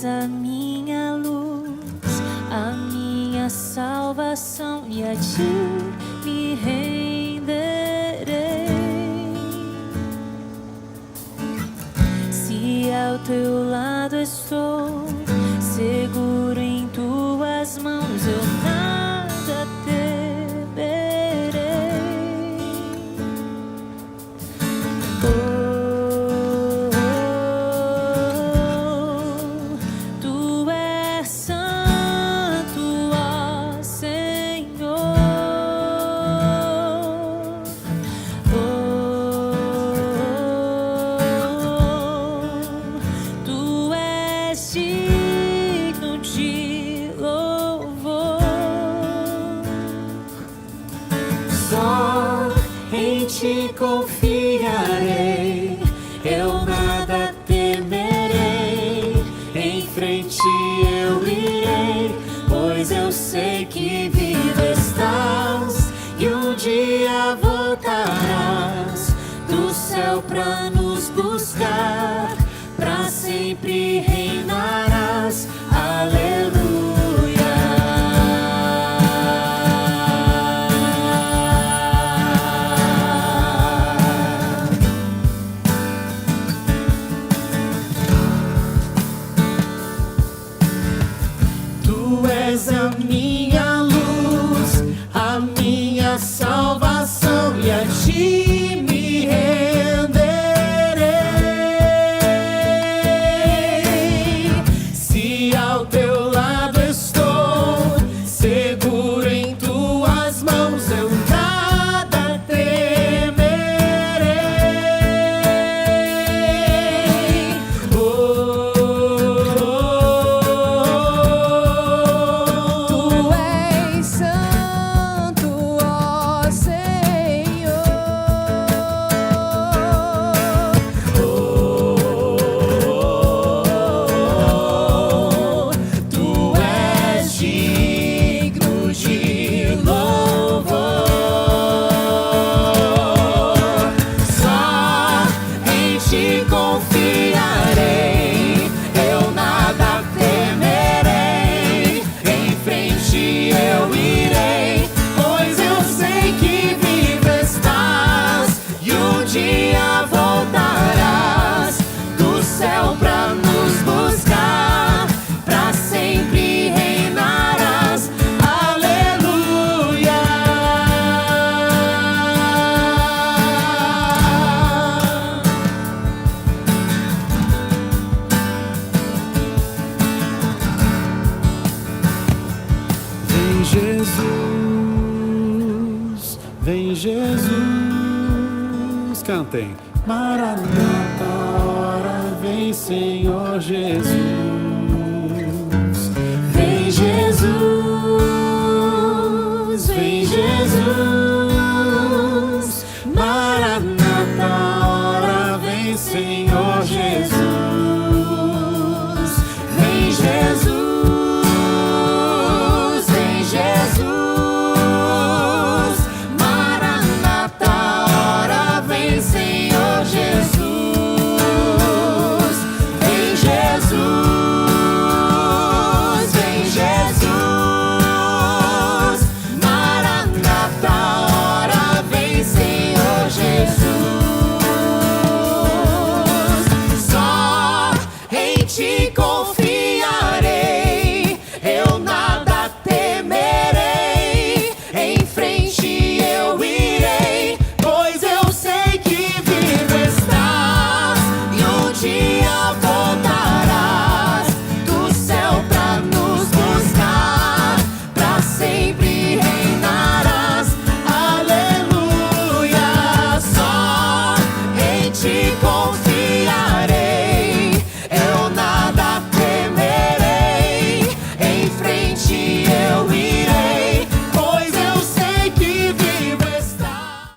és a minha luz, a minha salvação, e a ti me renderei. Se ao teu lado estou, seguro em tuas mãos, eu nada temerei. Tu és santo, ó Senhor. Tu és digno de louvor. Só em ti confiarei, eu nada temerei. Em frente eu irei, pois eu sei que vivo estás e um dia voltarás do céu pra nos buscar, pra sempre reinarás. Aleluia. Tu és a minha luz, a minha salvação, e a ti me renderei. Se ao teu lado estou, seguro em tuas mãos, eu nada temerei. Tu és santo, ó Senhor. Tu és digno de louvor. Só em ti confiarei, eu nada temerei. Em frente eu irei, pois eu sei que vivo estás e um dia voltarás do céu pra nos buscar, pra sempre reinarás. Aleluia. Vem Jesus, vem Jesus, cantem. Maranata, hora vem Senhor Jesus. Vem Jesus, vem Jesus. Maranata, hora vem Senhor Jesus. Vem Jesus, vem Jesus. Maranata, hora vem Senhor Jesus. Vem Jesus, vem Jesus. Maranata, hora vem Senhor Jesus. Só em ti confiarei, eu nada temerei. Em frente eu irei, pois eu sei que vivo estás e um dia voltarás do céu pra nos buscar, pra sempre reinarás. Aleluia. Só em ti confiarei, eu nada temerei. Em frente eu irei, pois eu sei que vivo estás.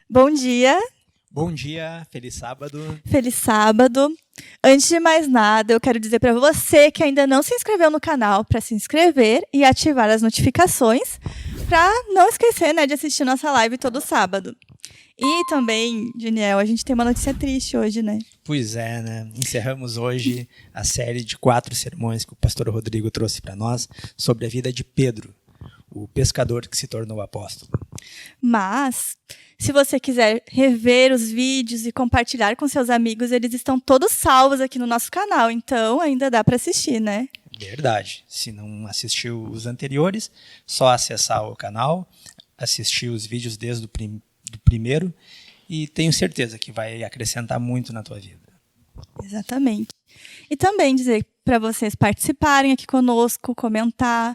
Bom dia, Bom dia, feliz sábado. feliz sábado. Antes de mais nada, eu quero dizer para você que ainda não se inscreveu no canal, para se inscrever e ativar as notificações, para não esquecer, né, de assistir nossa live todo sábado. E também, Daniel, a gente tem uma notícia triste hoje, né? Pois é, né? Encerramos hoje a série de 4 sermões que o pastor Rodrigo trouxe para nós sobre a vida de Pedro, o pescador que se tornou apóstolo. Mas, se você quiser rever os vídeos e compartilhar com seus amigos, eles estão todos salvos aqui no nosso canal, então ainda dá para assistir, né? Verdade. Se não assistiu os anteriores, só acessar o canal, assistir os vídeos desde do primeiro e tenho certeza que vai acrescentar muito na tua vida. Exatamente. E também dizer para vocês participarem aqui conosco, comentar.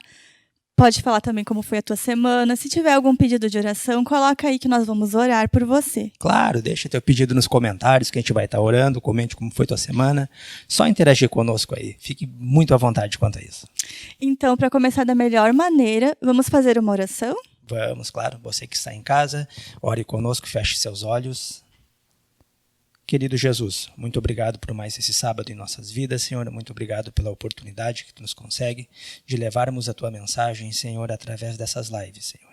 Pode falar também como foi a tua semana. Se tiver algum pedido de oração, coloca aí que nós vamos orar por você. Claro, deixa teu pedido nos comentários que a gente vai estar orando, comente como foi tua semana. Só interagir conosco aí. Fique muito à vontade quanto a isso. Então, para começar da melhor maneira, vamos fazer uma oração? Vamos, claro. Você que está em casa, ore conosco, feche seus olhos. Querido Jesus, muito obrigado por mais esse sábado em nossas vidas, Senhor. Muito obrigado pela oportunidade que tu nos consegue de levarmos a tua mensagem, Senhor, através dessas lives, Senhor.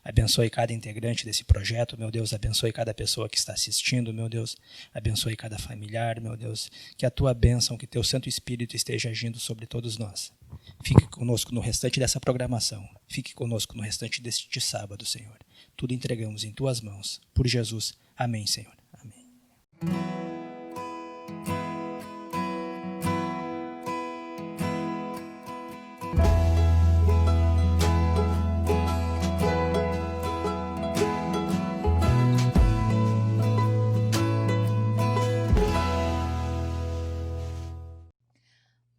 Abençoe cada integrante desse projeto, meu Deus. Abençoe cada pessoa que está assistindo, meu Deus. Abençoe cada familiar, meu Deus. Que a tua bênção, que teu Santo Espírito esteja agindo sobre todos nós. Fique conosco no restante dessa programação. Fique conosco no restante deste sábado, Senhor. Tudo entregamos em tuas mãos. Por Jesus. Amém, Senhor. Amém.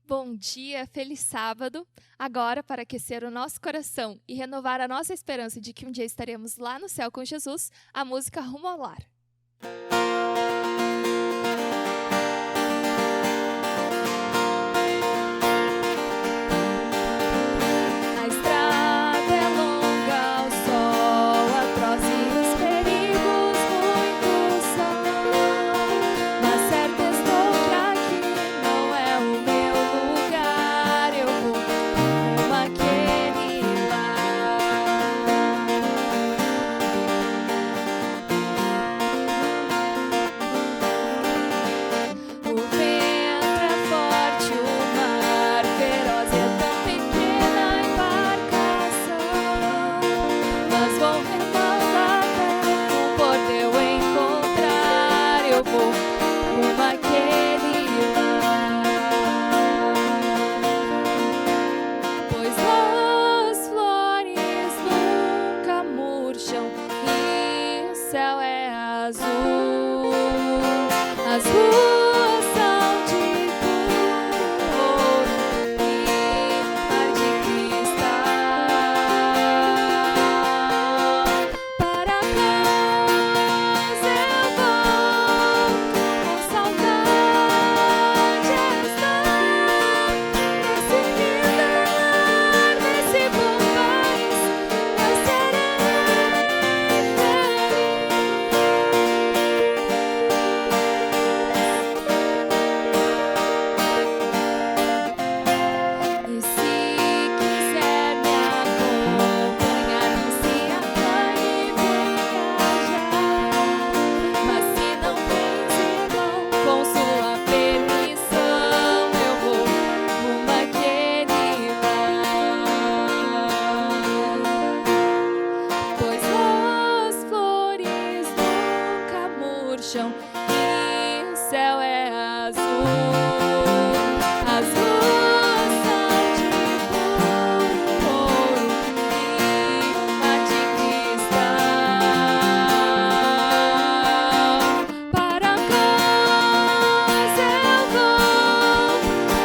Bom dia, feliz sábado. Agora, para aquecer o nosso coração e renovar a nossa esperança de que um dia estaremos lá no céu com Jesus, a música Rumo ao Lar. A estrada é longa, o sol atroz e os perigos muitos são. Mas certo estou que aqui não é o meu lugar, eu vou rumo àquele lar. O vento é forte, o mar feroz é tão pequena a embarcação. Mas vou remar até o porto eu encontrar, eu vou rumo àquele lar. Pois as flores nunca murcham e o céu é azul. As ruas são de ouro e mar de cristal. Para casa eu volto com saudade estar nesse lindo lar, nesse bom país, eu serei feliz. E se quiser me acompanhar, não se acanhe e viajar. Mas se não tens irmão, com sua permissão, eu vou rumo àquele lar. Pois as flores nunca murcham e o céu é azul. As ruas são de ouro e mar de cristal. Para casa eu volto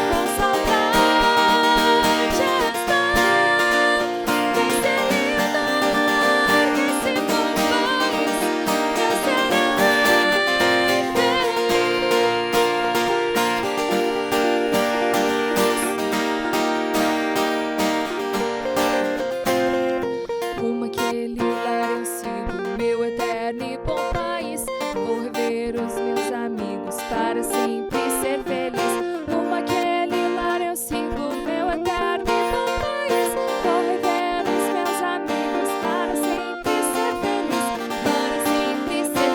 com saudade estar nesse lindo lar, nesse bom país, eu serei feliz. Rumo àquele lar eu sigo meu eterno e bom país. Vou rever os meus amigos para sempre ser feliz. Rumo àquele lar eu sigo meu eterno e bom país. Vou rever os meus amigos para sempre ser feliz. Para sempre ser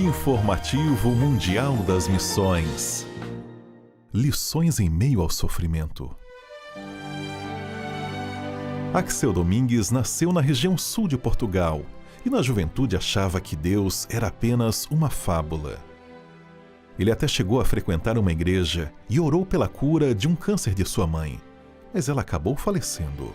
Informativo Mundial das Missões. Lições em meio ao sofrimento. Axel Domingues nasceu na região sul de Portugal e na juventude achava que Deus era apenas uma fábula. Ele até chegou a frequentar uma igreja e orou pela cura de um câncer de sua mãe, mas ela acabou falecendo.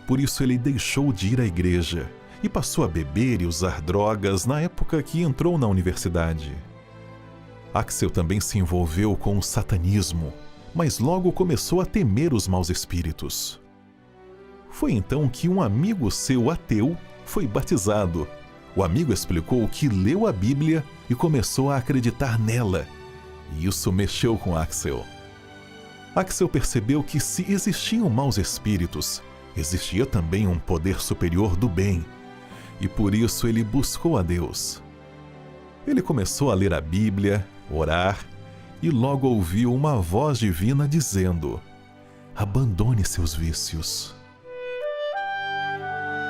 Por isso ele deixou de ir à igreja e passou a beber e usar drogas na época que entrou na universidade. Axel também se envolveu com o satanismo, mas logo começou a temer os maus espíritos. Foi então que um amigo seu ateu foi batizado. O amigo explicou que leu a Bíblia e começou a acreditar nela. E isso mexeu com Axel. Axel percebeu que se existiam maus espíritos, existia também um poder superior do bem. E por isso ele buscou a Deus. Ele começou a ler a Bíblia, orar, e logo ouviu uma voz divina dizendo: abandone seus vícios.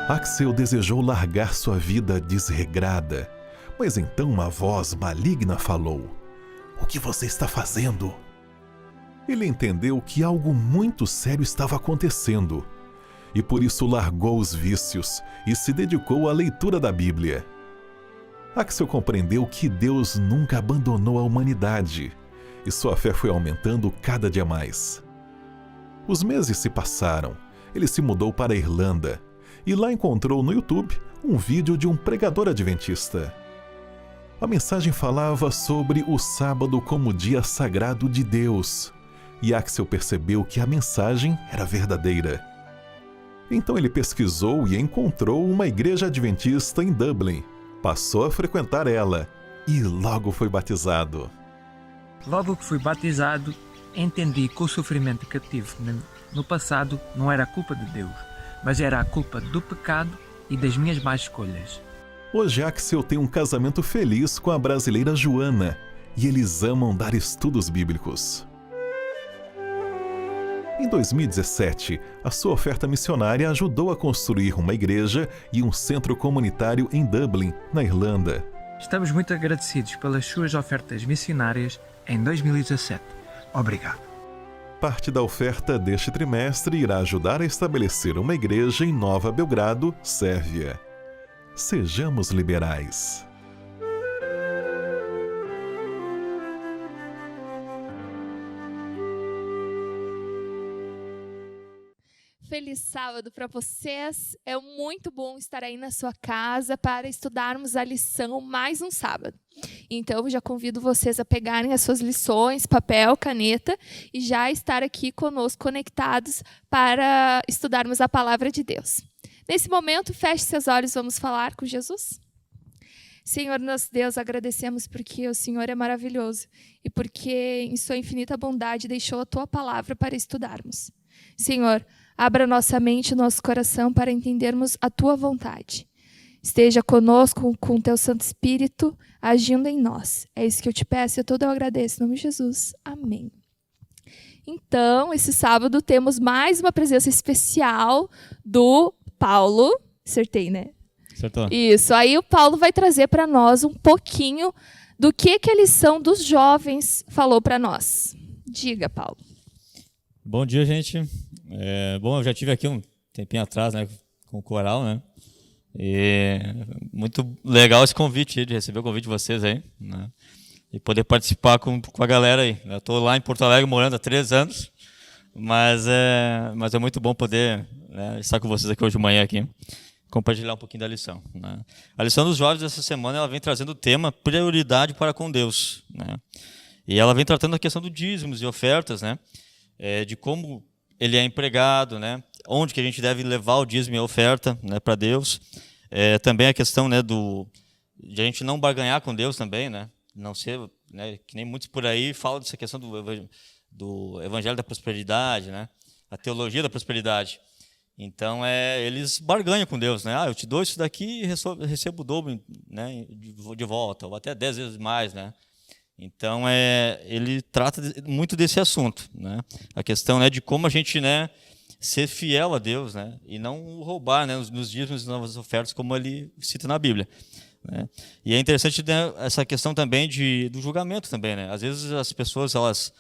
Axel desejou largar sua vida desregrada, mas então uma voz maligna falou: o que você está fazendo? Ele entendeu que algo muito sério estava acontecendo, e por isso largou os vícios e se dedicou à leitura da Bíblia. Axel compreendeu que Deus nunca abandonou a humanidade, e sua fé foi aumentando cada dia mais. Os meses se passaram, ele se mudou para a Irlanda, e lá encontrou no YouTube um vídeo de um pregador adventista. A mensagem falava sobre o sábado como dia sagrado de Deus, e Axel percebeu que a mensagem era verdadeira. Então ele pesquisou e encontrou uma igreja adventista em Dublin, passou a frequentar ela e logo foi batizado. Logo que fui batizado, entendi que o sofrimento que eu tive no passado não era a culpa de Deus, mas era a culpa do pecado e das minhas más escolhas. Hoje Axel tem um casamento feliz com a brasileira Joana e eles amam dar estudos bíblicos. Em 2017, a sua oferta missionária ajudou a construir uma igreja e um centro comunitário em Dublin, na Irlanda. Estamos muito agradecidos pelas suas ofertas missionárias em 2017. Obrigado. Parte da oferta deste trimestre irá ajudar a estabelecer uma igreja em Nova Belgrado, Sérvia. Sejamos liberais. Feliz sábado para vocês. É muito bom estar aí na sua casa para estudarmos a lição mais um sábado. Então, eu já convido vocês a pegarem as suas lições, papel, caneta, e já estar aqui conosco conectados para estudarmos a palavra de Deus. Nesse momento, feche seus olhos, vamos falar com Jesus. Senhor, nosso Deus, agradecemos porque o Senhor é maravilhoso e porque em sua infinita bondade deixou a tua palavra para estudarmos. Senhor, abra nossa mente e nosso coração para entendermos a tua vontade. Esteja conosco com o teu Santo Espírito agindo em nós. É isso que eu te peço e eu agradeço. Em nome de Jesus. Amém. Então, esse sábado temos mais uma presença especial do Paulo. Acertei, né? Acertou. Isso. Aí o Paulo vai trazer para nós um pouquinho do que a lição dos jovens falou para nós. Diga, Paulo. Bom dia, gente. Bom, eu já tive aqui um tempinho atrás, né, com o coral, né? E muito legal esse convite aí, de receber o convite de vocês aí, né? E poder participar com a galera aí. Eu estou lá em Porto Alegre morando há 3 anos, mas é muito bom poder, né, estar com vocês aqui hoje de manhã aqui, compartilhar um pouquinho da lição, né? A lição dos jovens dessa semana ela vem trazendo o tema prioridade para com Deus, né? E ela vem tratando a questão do dízimos e ofertas, né? De como ele é empregado, né? Onde que a gente deve levar o dízimo e a oferta, né, para Deus. Também a questão, né, de a gente não barganhar com Deus também, né? Não ser, né, que nem muitos por aí falam dessa questão do evangelho da prosperidade, né? A teologia da prosperidade. Então, eles barganham com Deus, né? Eu te dou isso daqui e recebo o dobro, né, de volta, ou até 10 vezes mais, né? Então, ele trata muito desse assunto, né? A questão, né, de como a gente, né, ser fiel a Deus, né, e não roubar, né, nos dízimos e nas ofertas, como ele cita na Bíblia. né? E é interessante, né, essa questão também do julgamento também, né? Às vezes as pessoas, elas,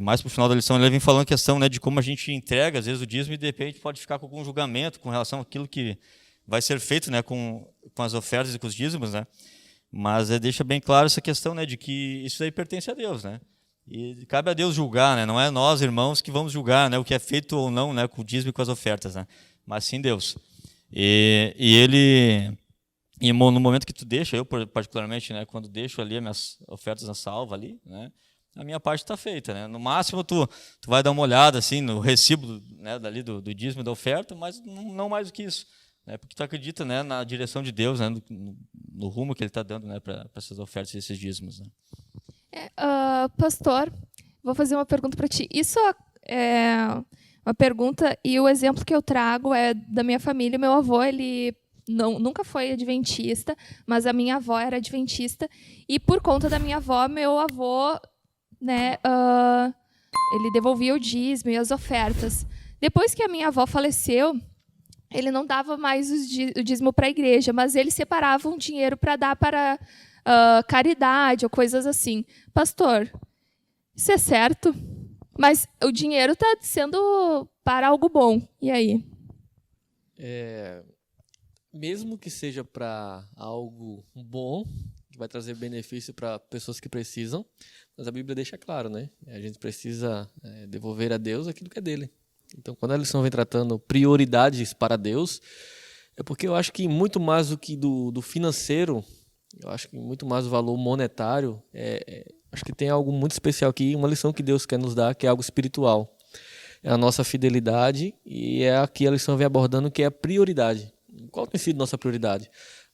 mais para o final da lição, ele vem falando a questão, né, de como a gente entrega, às vezes, o dízimo e de repente pode ficar com algum julgamento com relação àquilo que vai ser feito, né, com as ofertas e com os dízimos, né? Mas deixa bem claro essa questão, né, de que isso aí pertence a Deus, né? E cabe a Deus julgar, né? Não é nós, irmãos, que vamos julgar, né, o que é feito ou não, né, com o dízimo e com as ofertas, né? Mas sim Deus. E no momento que tu deixa, eu particularmente, né, quando deixo ali as minhas ofertas na salva ali, né, a minha parte está feita, né? No máximo tu vai dar uma olhada assim no recibo, né, dali do dízimo e da oferta, mas não mais do que isso, né? Porque tu acredita, né, na direção de Deus, né, no rumo que Ele está dando, né, para essas ofertas e esses dízimos, né? Pastor, vou fazer uma pergunta para ti. Isso é uma pergunta, e o exemplo que eu trago é da minha família. Meu avô, ele nunca foi adventista, mas a minha avó era adventista, e por conta da minha avó, meu avô, né, ele devolvia o dízimo e as ofertas. Depois que a minha avó faleceu, ele não dava mais o dízimo para a igreja, mas ele separava um dinheiro para dar para caridade ou coisas assim. Pastor, isso é certo? Mas o dinheiro está sendo para algo bom. E aí? Mesmo que seja para algo bom, que vai trazer benefício para pessoas que precisam, mas a Bíblia deixa claro, né? A gente precisa devolver a Deus aquilo que é dele. Então, quando a lição vem tratando prioridades para Deus, é porque eu acho que muito mais do que do financeiro, eu acho que muito mais o valor monetário, acho que tem algo muito especial aqui, uma lição que Deus quer nos dar, que é algo espiritual. É a nossa fidelidade, e é aqui a lição vem abordando, que é a prioridade. Qual tem sido nossa prioridade?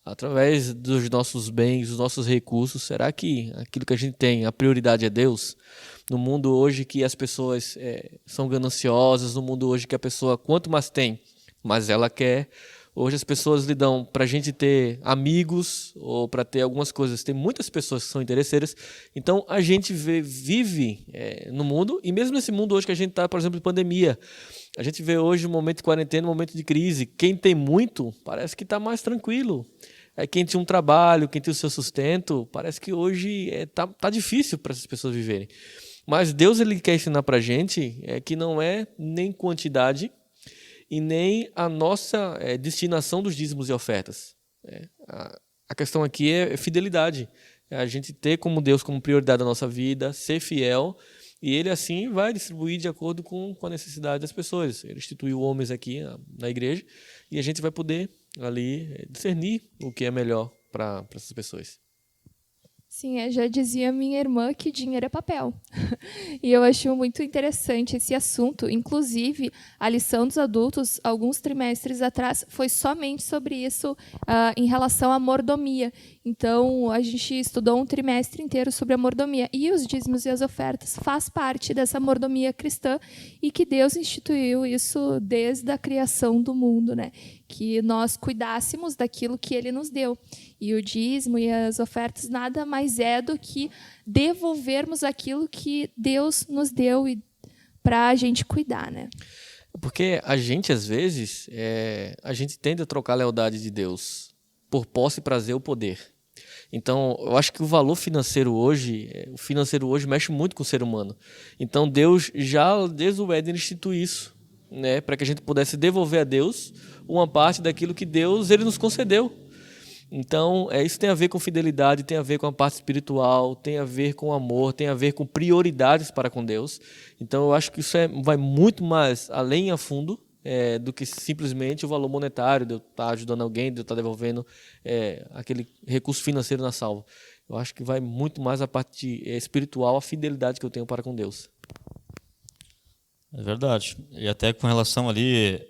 Através dos nossos bens, dos nossos recursos, será que aquilo que a gente tem, a prioridade é Deus? No mundo hoje que as pessoas são gananciosas, no mundo hoje que a pessoa, quanto mais tem, mais ela quer. Hoje as pessoas lidam para a gente ter amigos ou para ter algumas coisas. Tem muitas pessoas que são interesseiras. Então a gente vive no mundo, e mesmo nesse mundo hoje que a gente está, por exemplo, em pandemia, a gente vê hoje um momento de quarentena, um momento de crise. Quem tem muito parece que está mais tranquilo. Quem tinha um trabalho, quem tem o seu sustento, parece que hoje tá difícil para essas pessoas viverem. Mas Deus, ele quer ensinar para a gente que não é nem quantidade e nem a nossa destinação dos dízimos e ofertas. A questão aqui é fidelidade. É a gente ter como Deus como prioridade da nossa vida, ser fiel, e Ele assim vai distribuir de acordo com a necessidade das pessoas. Ele instituiu homens aqui na igreja, e a gente vai poder ali discernir o que é melhor para essas pessoas. Sim, já dizia minha irmã que dinheiro é papel. E eu acho muito interessante esse assunto. Inclusive, a lição dos adultos, alguns trimestres atrás, foi somente sobre isso em relação à mordomia. Então, a gente estudou um trimestre inteiro sobre a mordomia. E os dízimos e as ofertas faz parte dessa mordomia cristã, e que Deus instituiu isso desde a criação do mundo, né? Que nós cuidássemos daquilo que Ele nos deu. E o dízimo e as ofertas nada mais é do que devolvermos aquilo que Deus nos deu para a gente cuidar, né? Porque a gente, às vezes, a gente tende a trocar a lealdade de Deus por posse, prazer ou poder. Então, eu acho que o valor financeiro hoje, mexe muito com o ser humano. Então, Deus já, desde o Éden, instituiu isso, né, para que a gente pudesse devolver a Deus uma parte daquilo que Deus ele nos concedeu. Então, isso tem a ver com fidelidade, tem a ver com a parte espiritual, tem a ver com amor, tem a ver com prioridades para com Deus. Então, eu acho que isso vai muito mais além a fundo do que simplesmente o valor monetário, de eu estar ajudando alguém, de eu estar devolvendo aquele recurso financeiro na salva. Eu acho que vai muito mais a parte espiritual, a fidelidade que eu tenho para com Deus. É verdade. E até com relação ali,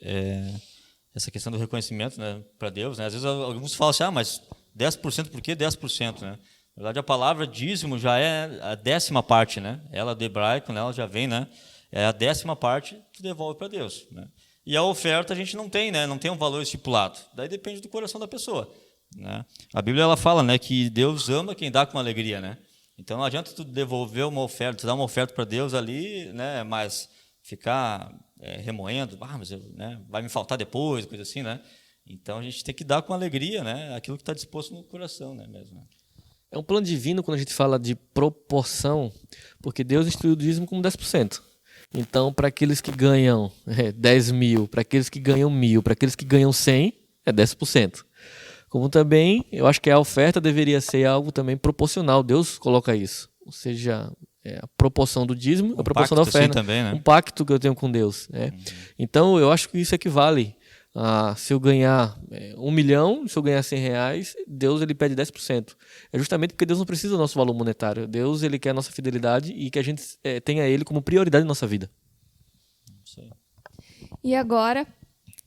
essa questão do reconhecimento, né, para Deus, né? Às vezes alguns falam assim, mas 10%, por que 10%? Né? Na verdade, a palavra dízimo já é a 10ª parte, né? Ela do hebraico, né, ela já vem, né? É a 10ª parte que devolve para Deus, né? E a oferta a gente não tem, né? Não tem um valor estipulado. Daí depende do coração da pessoa, né? A Bíblia ela fala, né, que Deus ama quem dá com alegria, né? Então não adianta tu devolver uma oferta, tu dar uma oferta para Deus ali, né? Mas ficar remoendo, mas vai me faltar depois, coisa assim, né? Então a gente tem que dar com alegria, né, aquilo que está disposto no coração, né, mesmo. É um plano divino quando a gente fala de proporção, porque Deus instituiu o dízimo como 10%. Então, para aqueles que ganham 10 mil, para aqueles que ganham 1.000, para aqueles que ganham 100, é 10%. Como também, eu acho que a oferta deveria ser algo também proporcional. Deus coloca isso. Ou seja, a proporção do dízimo, a proporção da oferta. Assim também, né? Um pacto que eu tenho com Deus. Né? Então, eu acho que isso equivale a, se eu ganhar 1 milhão, se eu ganhar 100 reais, Deus ele pede 10%. É justamente porque Deus não precisa do nosso valor monetário. Deus ele quer a nossa fidelidade e que a gente tenha Ele como prioridade na nossa vida. E agora,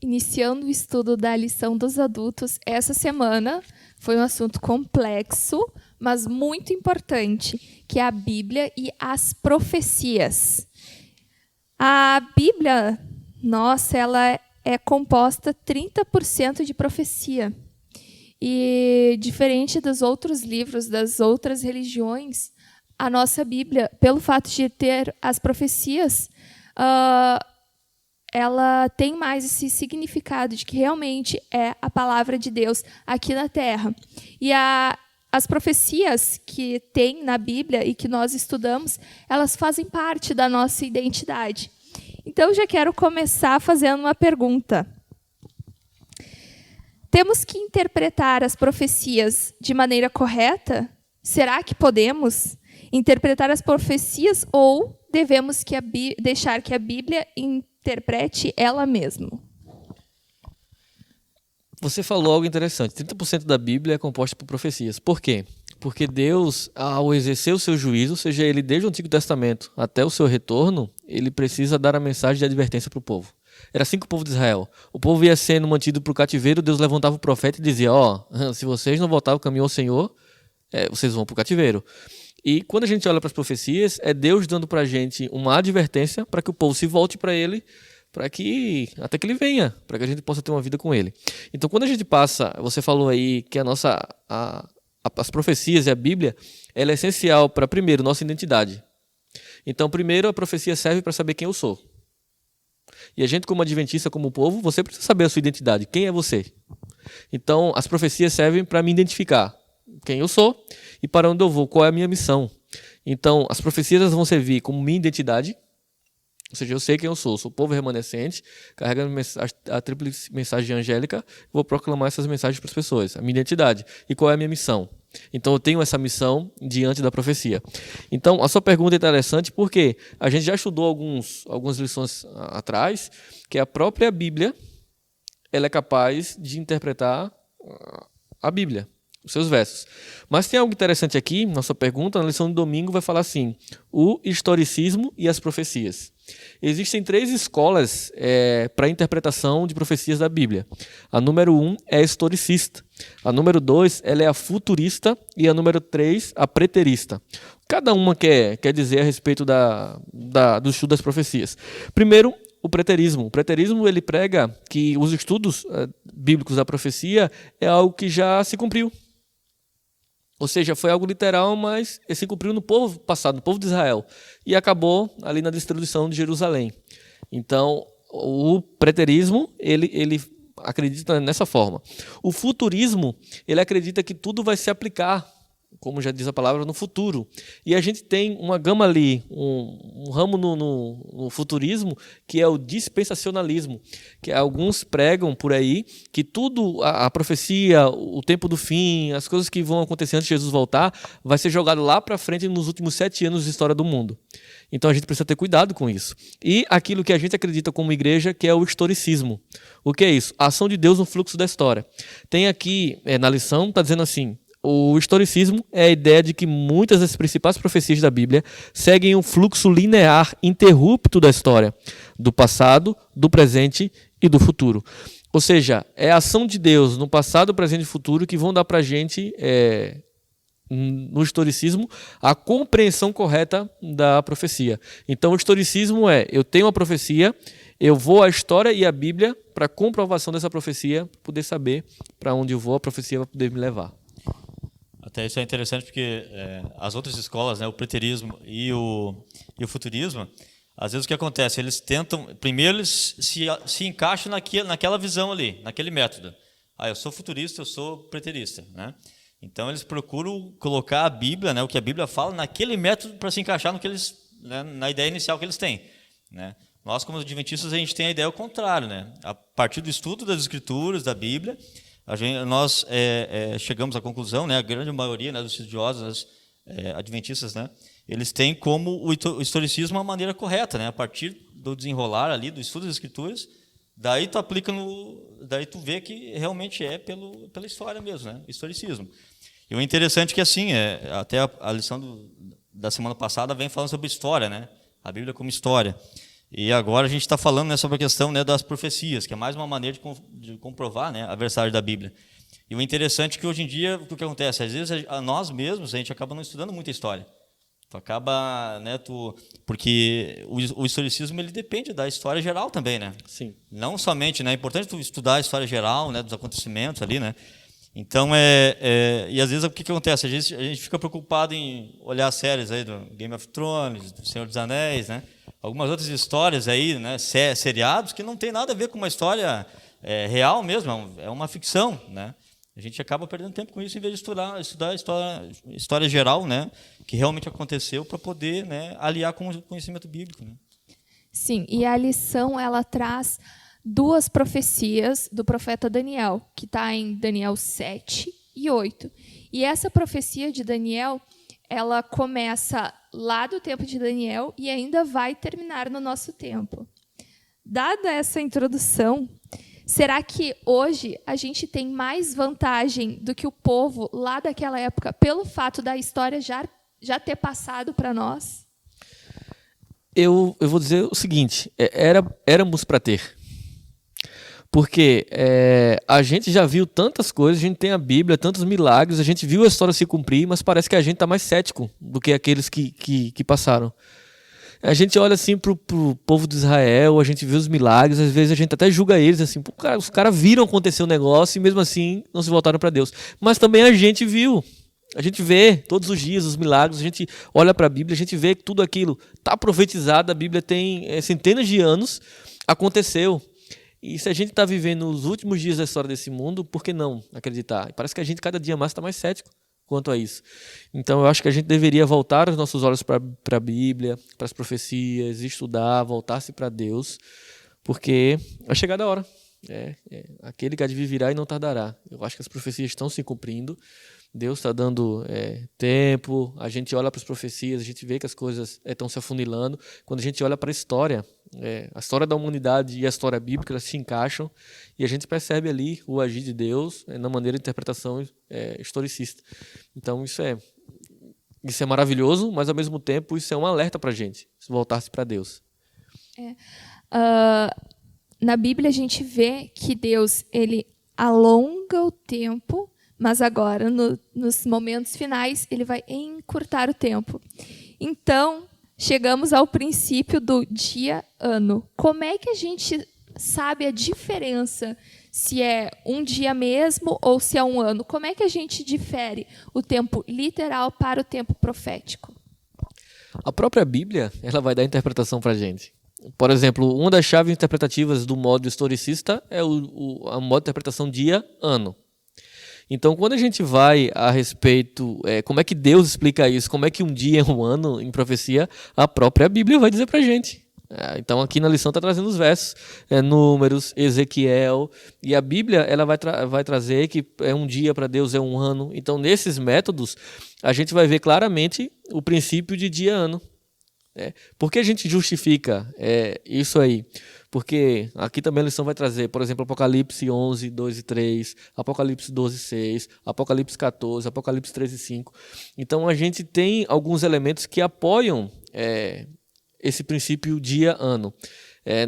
iniciando o estudo da lição dos adultos, essa semana foi um assunto complexo, mas muito importante, que é a Bíblia e as profecias. A Bíblia, nossa, ela é composta 30% de profecia. E, diferente dos outros livros, das outras religiões, a nossa Bíblia, pelo fato de ter as profecias, ela tem mais esse significado de que realmente é a palavra de Deus aqui na Terra. E as profecias que tem na Bíblia e que nós estudamos, elas fazem parte da nossa identidade. Então, já quero começar fazendo uma pergunta. Temos que interpretar as profecias de maneira correta? Será que podemos interpretar as profecias ou devemos deixar que a Bíblia interprete ela mesma? Você falou algo interessante. 30% da Bíblia é composta por profecias. Por quê? Porque Deus, ao exercer o seu juízo, seja ele desde o Antigo Testamento até o seu retorno, ele precisa dar a mensagem de advertência para o povo. Era assim com o povo de Israel. O povo ia sendo mantido para o cativeiro, Deus levantava o profeta e dizia, se vocês não voltarem o caminho ao Senhor, vocês vão para o cativeiro. E quando a gente olha para as profecias, é Deus dando para a gente uma advertência para que o povo se volte para ele, até que ele venha, para que a gente possa ter uma vida com ele. Então, quando a gente passa, você falou aí que as profecias e a Bíblia, ela é essencial para, primeiro, nossa identidade. Então, primeiro, a profecia serve para saber quem eu sou. E a gente, como adventista, como povo, você precisa saber a sua identidade. Quem é você? Então, as profecias servem para me identificar quem eu sou e para onde eu vou, qual é a minha missão. Então, as profecias vão servir como minha identidade, ou seja, eu sei quem eu sou povo remanescente, carregando a tríplice mensagem angélica, vou proclamar essas mensagens para as pessoas, a minha identidade. E qual é a minha missão? Então, eu tenho essa missão diante da profecia. Então, a sua pergunta é interessante porque a gente já estudou algumas lições atrás que a própria Bíblia ela é capaz de interpretar a Bíblia, os seus versos. Mas tem algo interessante aqui, na sua pergunta, na lição de domingo vai falar assim, o historicismo e as profecias. Existem 3 escolas para a interpretação de profecias da Bíblia. A número 1 é a historicista. A número 2 ela é a futurista e a número 3 a preterista. Cada uma quer dizer a respeito do estudo das profecias. Primeiro, o preterismo. O preterismo ele prega que os estudos bíblicos da profecia é algo que já se cumpriu. Ou seja, foi algo literal, mas se cumpriu no povo passado, no povo de Israel. E acabou ali na destruição de Jerusalém. Então, o preterismo, ele acredita nessa forma. O futurismo, ele acredita que tudo vai se aplicar, como já diz a palavra, no futuro. E a gente tem uma gama ali, um ramo no futurismo, que é o dispensacionalismo, que alguns pregam por aí que tudo, a profecia, o tempo do fim, as coisas que vão acontecer antes de Jesus voltar, vai ser jogado lá para frente nos últimos 7 anos de história do mundo. Então a gente precisa ter cuidado com isso. E aquilo que a gente acredita como igreja, que é o historicismo. O que é isso? A ação de Deus no fluxo da história. Tem aqui, na lição, está dizendo assim, o historicismo é a ideia de que muitas das principais profecias da Bíblia seguem um fluxo linear, interrupto da história, do passado, do presente e do futuro. Ou seja, é a ação de Deus no passado, presente e futuro que vão dar para a gente, no historicismo, a compreensão correta da profecia. Então, o historicismo eu tenho uma profecia, eu vou à história e à Bíblia para comprovação dessa profecia, para poder saber para onde eu vou, a profecia vai poder me levar. Até isso é interessante porque as outras escolas, né, o preterismo e o futurismo, às vezes o que acontece, eles tentam, primeiro eles se encaixam naquela visão ali, naquele método. eu sou futurista, eu sou preterista, né? Então eles procuram colocar a Bíblia, né, o que a Bíblia fala, naquele método para se encaixar no que eles, né, na ideia inicial que eles têm, né? Nós, como adventistas, a gente tem a ideia ao contrário, né? A partir do estudo das Escrituras, da Bíblia, nós chegamos à conclusão, né, a grande maioria, né, dos estudiosos adventistas, né, eles têm como o historicismo a maneira correta, né? A partir do desenrolar ali, do estudo das Escrituras, daí tu aplica daí tu vê que realmente é pela história mesmo, né? Historicismo. E o interessante é que assim, até a lição da semana passada vem falando sobre história, né? A Bíblia como história. E agora a gente está falando, né, sobre a questão, né, das profecias, que é mais uma maneira de comprovar, né, a verdade da Bíblia. E o interessante é que hoje em dia, o que acontece? Às vezes nós mesmos, a gente acaba não estudando muita história. Tu acaba, né, porque o historicismo ele depende da história geral também, né? Sim. Não somente, né, é importante tu estudar a história geral, né, dos acontecimentos ali, né? Então e às vezes o que acontece? A gente fica preocupado em olhar séries aí do Game of Thrones, do Senhor dos Anéis, né? Algumas outras histórias aí, né, seriados que não tem nada a ver com uma história real mesmo, é uma ficção, né? A gente acaba perdendo tempo com isso em vez de estudar a história geral, né, que realmente aconteceu, para poder, né, aliar com o conhecimento bíblico, né? Sim, e a lição ela traz 2 profecias do profeta Daniel, que está em Daniel 7 e 8. E essa profecia de Daniel, ela começa lá do tempo de Daniel e ainda vai terminar no nosso tempo. Dada essa introdução, será que hoje a gente tem mais vantagem do que o povo lá daquela época pelo fato da história já ter passado para nós? Eu vou dizer o seguinte, éramos para ter. Porque a gente já viu tantas coisas, a gente tem a Bíblia, tantos milagres, a gente viu a história se cumprir, mas parece que a gente está mais cético do que aqueles que passaram. A gente olha assim pro povo de Israel, a gente vê os milagres, às vezes a gente até julga eles, assim, os caras viram acontecer um negócio e mesmo assim não se voltaram para Deus. Mas também a gente viu, a gente vê todos os dias os milagres, a gente olha para a Bíblia, a gente vê que tudo aquilo está profetizado, a Bíblia tem centenas de anos, aconteceu. E se a gente está vivendo os últimos dias da história desse mundo, por que não acreditar? E parece que a gente cada dia mais está mais cético quanto a isso. Então eu acho que a gente deveria voltar os nossos olhos para a Bíblia, para as profecias, estudar, voltar-se para Deus, porque é chegada a hora. Aquele que há de vir virá e não tardará. Eu acho que as profecias estão se cumprindo, Deus está dando tempo, a gente olha para as profecias, a gente vê que as coisas estão se afunilando. Quando a gente olha para a história da humanidade e a história bíblica, elas se encaixam e a gente percebe ali o agir de Deus na maneira de interpretação historicista. Então isso é maravilhoso, mas ao mesmo tempo isso é um alerta para a gente, voltar-se para Deus. Na Bíblia a gente vê que Deus ele alonga o tempo, mas agora, nos momentos finais, ele vai encurtar o tempo. Então, chegamos ao princípio do dia-ano. Como é que a gente sabe a diferença, se é um dia mesmo ou se é um ano? Como é que a gente difere o tempo literal para o tempo profético? A própria Bíblia ela vai dar interpretação para a gente. Por exemplo, uma das chaves interpretativas do modo historicista é a modo de interpretação dia-ano. Então, quando a gente vai a respeito, como é que Deus explica isso, como é que um dia é um ano em profecia, a própria Bíblia vai dizer para a gente. Então, aqui na lição está trazendo os versos, Números, Ezequiel, e a Bíblia ela vai trazer que um dia para Deus é um ano. Então, nesses métodos, a gente vai ver claramente o princípio de dia-ano. Por que a gente justifica isso aí? Porque aqui também a lição vai trazer, por exemplo, Apocalipse 11, 2 e 3, Apocalipse 12, 6, Apocalipse 14, Apocalipse 13 e 5. Então a gente tem alguns elementos que apoiam esse princípio dia-ano.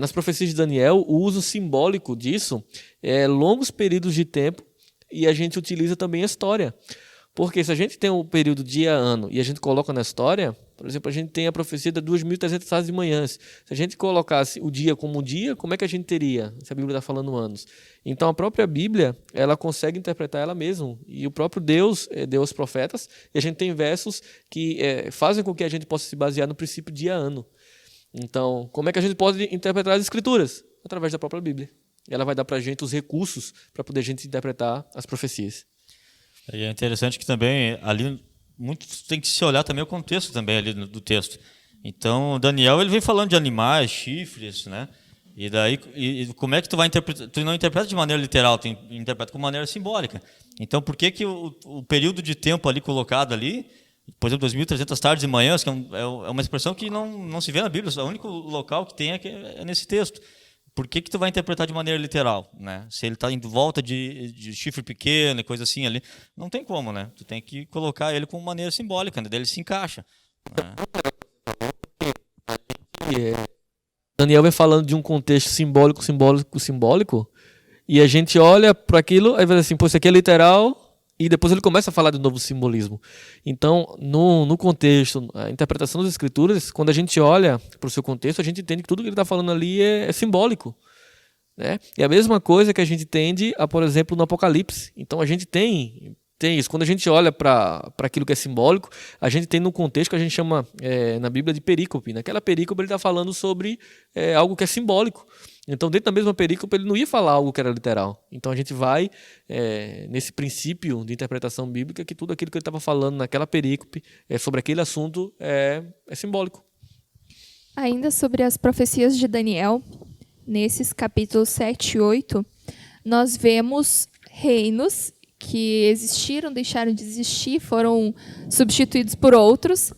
Nas profecias de Daniel, o uso simbólico disso é longos períodos de tempo e a gente utiliza também a história. Porque se a gente tem o período dia-ano e a gente coloca na história, por exemplo, a gente tem a profecia das 2.300 sábados e manhãs. Se a gente colocasse o dia como dia, como é que a gente teria? Se a Bíblia está falando anos. Então, a própria Bíblia, ela consegue interpretar ela mesma. E o próprio Deus deu aos profetas, e a gente tem versos que fazem com que a gente possa se basear no princípio dia-ano. Então, como é que a gente pode interpretar as Escrituras? Através da própria Bíblia. ela vai dar para a gente os recursos para poder a gente interpretar as profecias. E é interessante que também ali muito tem que se olhar também o contexto também ali do texto. Então, Daniel ele vem falando de animais, chifres, né? E daí, como é que tu vai interpretar? Tu não interpreta de maneira literal, tu interpreta de maneira simbólica. Então, por que o período de tempo ali colocado ali, por exemplo, 2.300 tardes e manhãs, que é uma expressão que não se vê na Bíblia, o único local que tem é nesse texto. Por que tu vai interpretar de maneira literal, né? Se ele está em volta de chifre pequeno e coisa assim ali, não tem como, né? Tu tem que colocar ele com maneira simbólica, né? Daí ele se encaixa. Né? Daniel vem falando de um contexto simbólico, e a gente olha para aquilo e vai assim, pô, isso aqui é literal, e depois ele começa a falar de novo simbolismo. Então, no contexto, a interpretação das escrituras, quando a gente olha para o seu contexto, a gente entende que tudo que ele está falando ali é simbólico. Né? E a mesma coisa que a gente entende, por exemplo, no Apocalipse. Então, a gente tem isso. Quando a gente olha para aquilo que é simbólico, a gente tem no contexto que a gente chama na Bíblia de perícope. Naquela perícope ele está falando sobre algo que é simbólico. Então, dentro da mesma perícope, ele não ia falar algo que era literal. Então, a gente vai nesse princípio de interpretação bíblica que tudo aquilo que ele estava falando naquela perícope sobre aquele assunto é simbólico. Ainda sobre as profecias de Daniel, nesses capítulos 7 e 8, nós vemos reinos que existiram, deixaram de existir, foram substituídos por outros,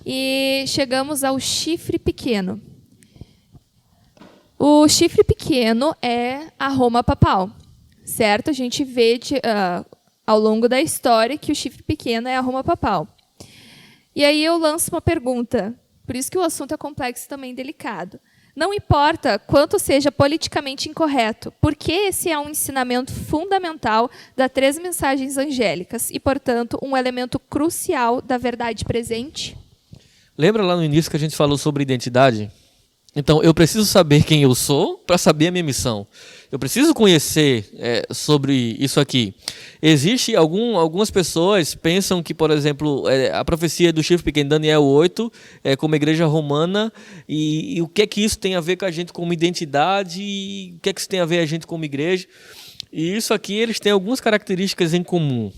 e chegamos ao chifre pequeno. O chifre pequeno é a Roma papal, certo? A gente vê ao longo da história que o chifre pequeno é a Roma papal. E aí eu lanço uma pergunta, por isso que o assunto é complexo e também delicado. Não importa quanto seja politicamente incorreto, porque esse é um ensinamento fundamental das 3 mensagens angélicas e, portanto, um elemento crucial da verdade presente? Lembra lá no início que a gente falou sobre identidade? Então, eu preciso saber quem eu sou para saber a minha missão. Eu preciso conhecer sobre isso aqui. Existe algumas pessoas pensam que, por exemplo, a profecia do chifre pequeno, Daniel 8, como igreja romana, e o que é que isso tem a ver com a gente como identidade, e o que é que isso tem a ver a gente como igreja. E isso aqui, eles têm algumas características em comum.